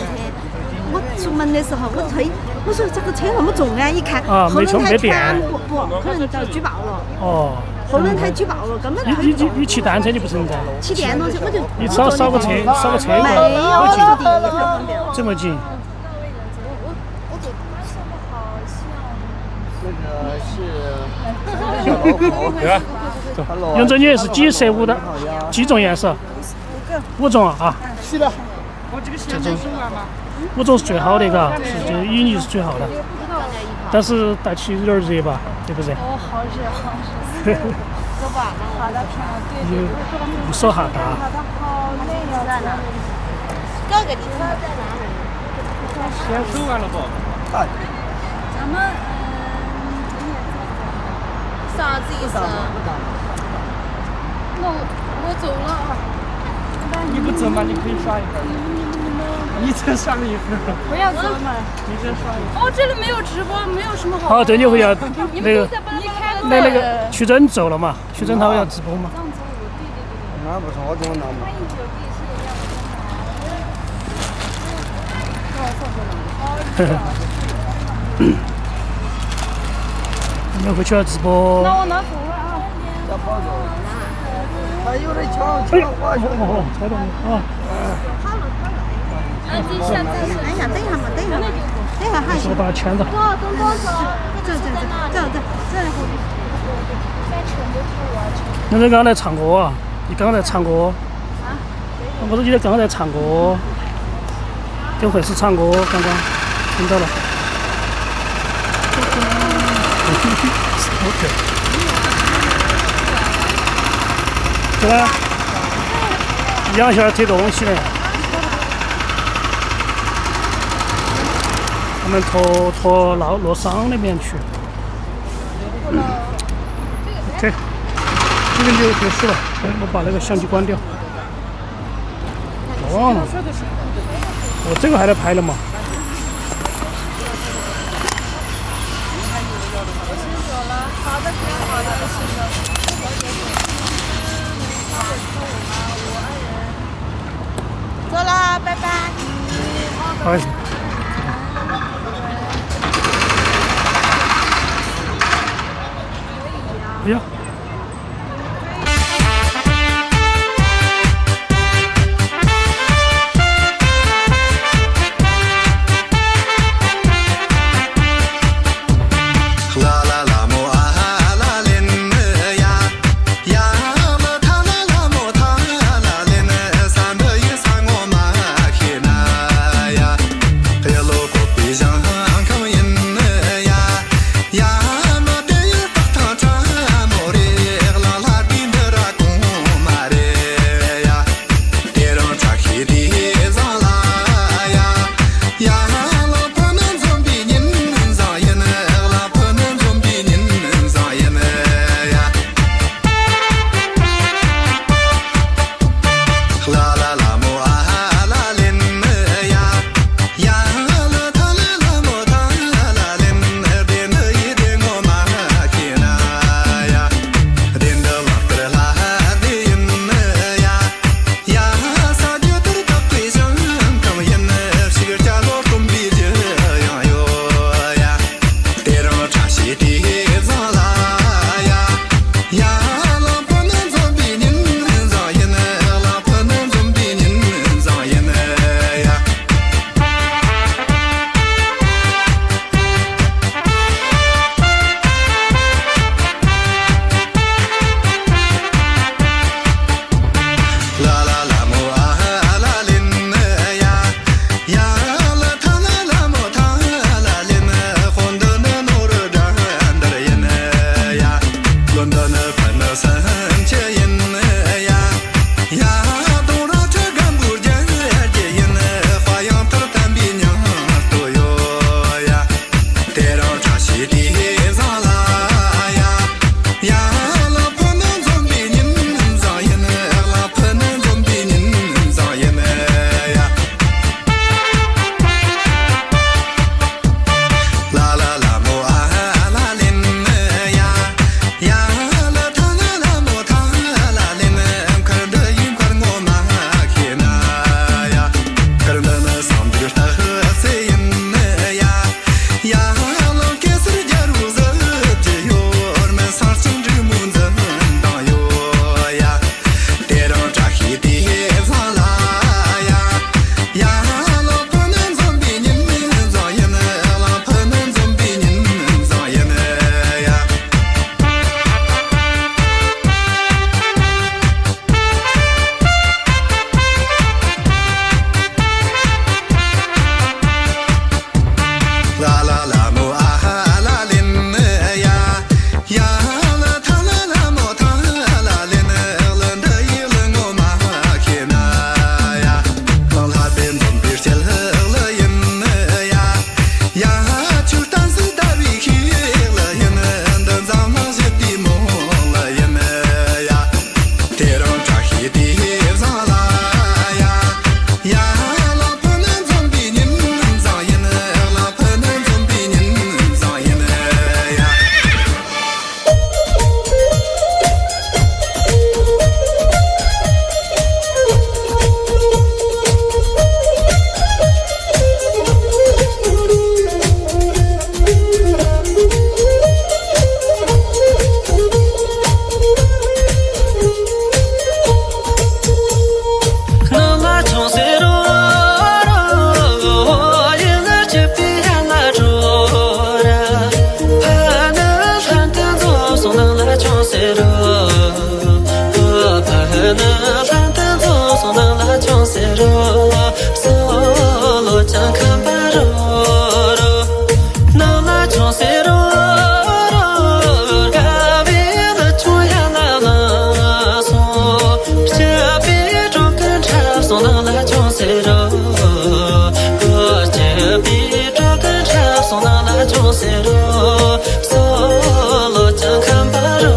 Speaker 1: 我出门的时候我推，我说这个车那么重啊，一看后轮胎全部不可能遭举报了。
Speaker 6: 后轮胎举报了，根本
Speaker 1: 你骑单车你不是应该？
Speaker 6: 骑电动车我就
Speaker 1: 你少个车，少个车
Speaker 6: 没有，我就第一太方便了。
Speaker 1: 这么近？杨总，你是几色5的？几种颜色？5种啊！
Speaker 5: 是的。
Speaker 1: 这种5种是最好的，嘎，是引力是最好的。但是带起有点热吧，对不对？
Speaker 2: 哦，好热，好热。走吧，好的，漂亮，对对。
Speaker 1: 你手哈大。
Speaker 2: 好累呀，在哪？找个地方在哪里？
Speaker 3: 先走完了不？
Speaker 2: 咱们啥子意思？那我走了啊。
Speaker 3: 你不走嘛？你可以耍一会儿。你再耍一会儿。
Speaker 2: 不要走嘛。
Speaker 3: 你再耍一会儿。
Speaker 2: 哦，这里没有直播，没有什么好。
Speaker 1: 好，对，你会要那个
Speaker 2: 那
Speaker 1: 个徐峥走了嘛？徐峥他会要直播嘛？
Speaker 5: 那不是我怎么拿嘛？
Speaker 1: 你们回去要直播。
Speaker 2: 那我拿走了啊。
Speaker 5: 要跑走。还有的抢花圈。
Speaker 1: 哦，猜到了啊。
Speaker 2: 等一下，
Speaker 6: 等一下嘛，等一下还行。
Speaker 1: 我把它牵着。
Speaker 2: 走，
Speaker 1: 那你刚刚在唱歌啊？你刚刚在唱歌？我说你刚刚在唱歌，跟会师唱歌，刚刚听到了。OK。是吧？养一下推东西嘞。我们拖洛桑那边去。OK。这边就结束了，我把那个相机关掉。忘了，我这个还在拍了嘛？
Speaker 2: 走了，拜拜。
Speaker 1: 好。哎呀。
Speaker 7: 送到了中西路，我这比这个车送到了中西路，送路将看巴路。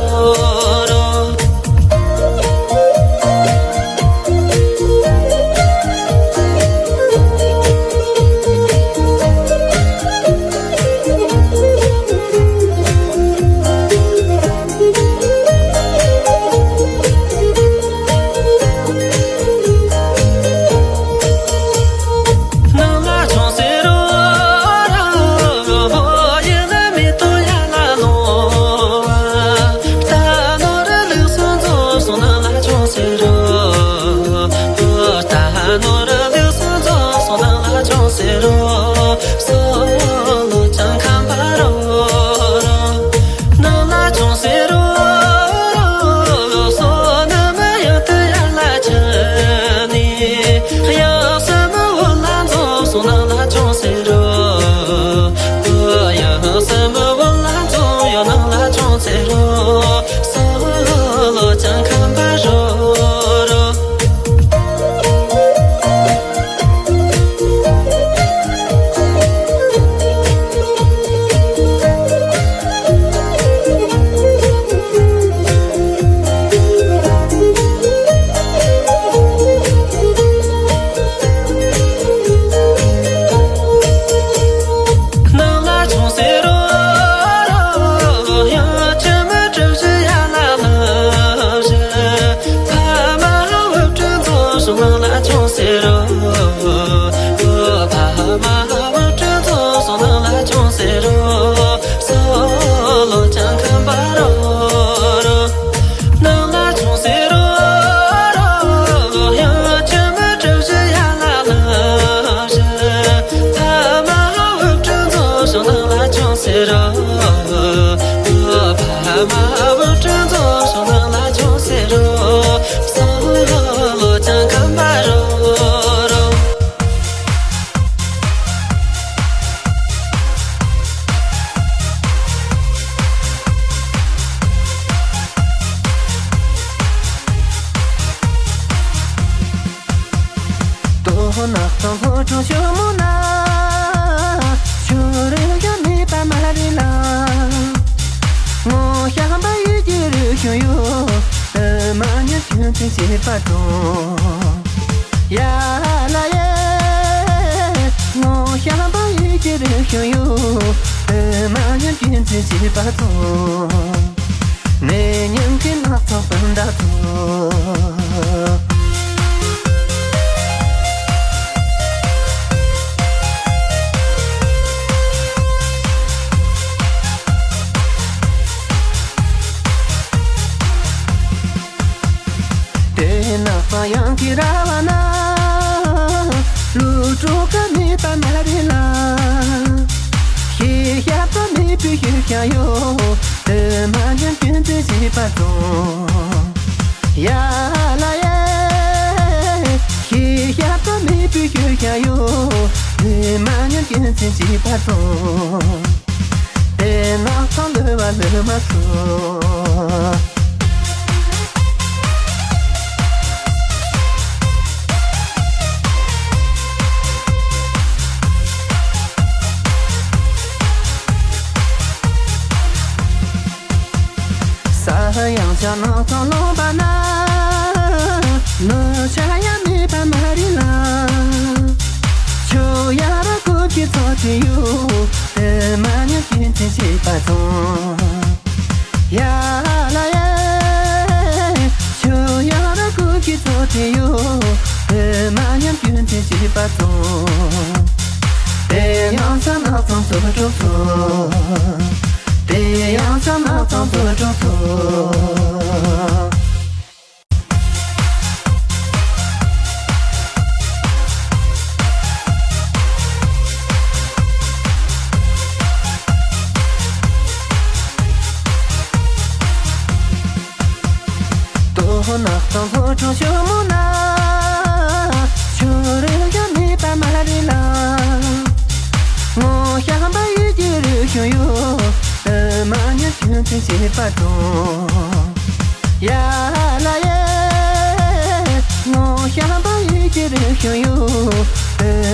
Speaker 7: 别享有，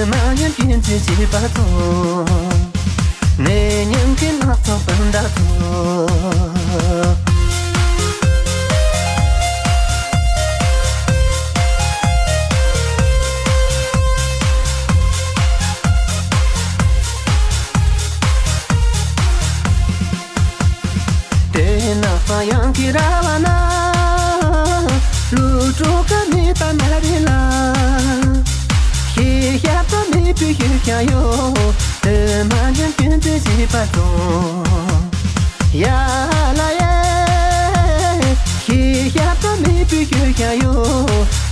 Speaker 7: 马年变自己把头，那年给那早奔大头。yang kirawana lu juga mi pa marila hi ya pa mi pi ya yo de ma yan pin de ji pa don ya la ye hi ya pa mi pi ya yo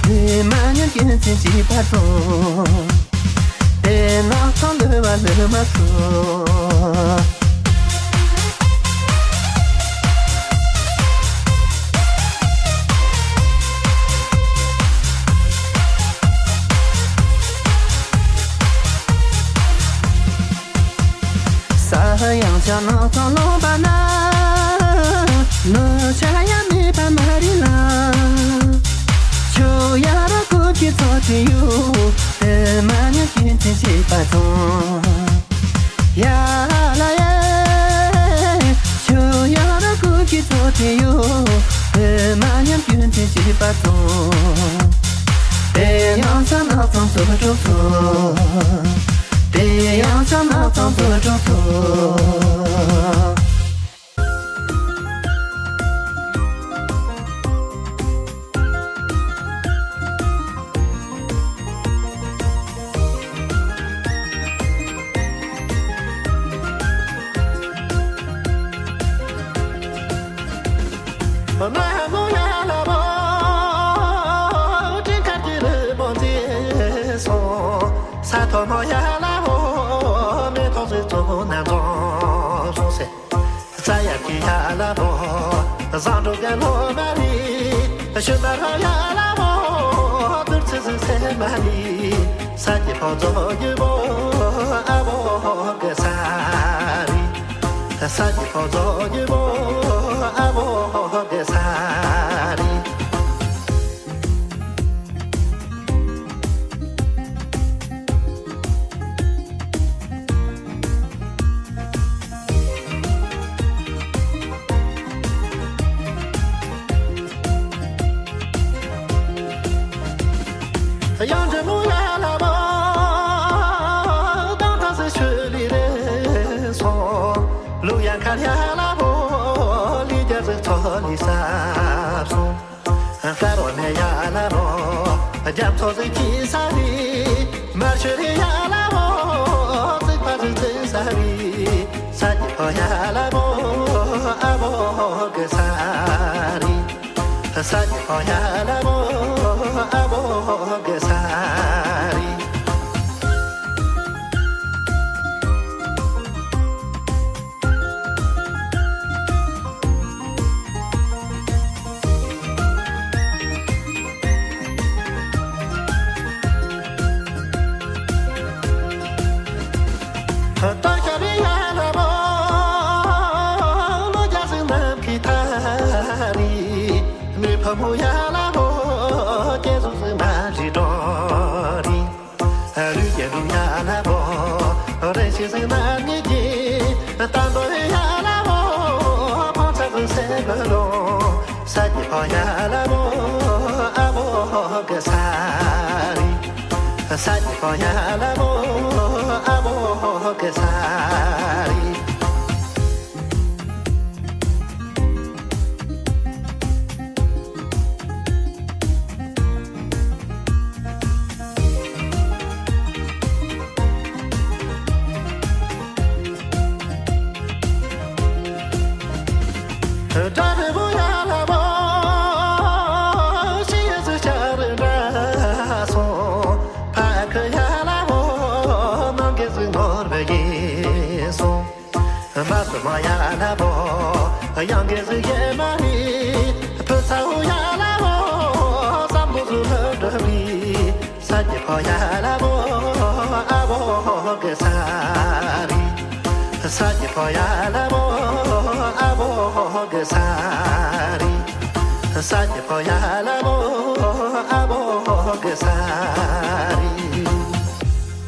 Speaker 7: de ma yan pin de ji pa don de na kan le ma so yang cha no to lo ba na no cha ya mi ba ma ri la cho ya ra ku ki to ti yu de ma nya kin ti ji ba don ya la ye cho ya ra ku ki to ti yu de ma nya kin ti ji ba don de yang cha no to to to别要将那当作祝福。Zando galo mali, shumara ya la mo, durse se mali, sati pozo yubo, abo gesari, sati pozo yubo, abo gesari.养着路呀啦吧，当他是水里的草，路呀看呀啦吧，里边是草里沙树，干罗那呀啦吧，家草是地沙里，马水的呀啦吧，这块是真沙里，沙地跑呀啦吧，阿婆个沙里。沙地跑呀啦么，阿婆个沙里。大家的呀啦么，我家是南皮塔里。女朋友呀啦么，结束是满地多的，绿叶路呀啦么，人心是难理解，单独呀啦么，跑车是三个龙，沙地跑呀啦么，阿婆个沙里，沙地跑呀啦么，阿婆个沙里。扎着不呀啦吧，谁也是家人那送，怕可呀啦吧，能给是我的耶稣，马什么呀啦吧，养给是野马里，不操呀啦吧，三不住很着里，三姐跑呀啦吧，阿婆个沙里。沙地跑呀啦么，阿婆个沙里，沙地跑呀啦么，阿婆。ကစား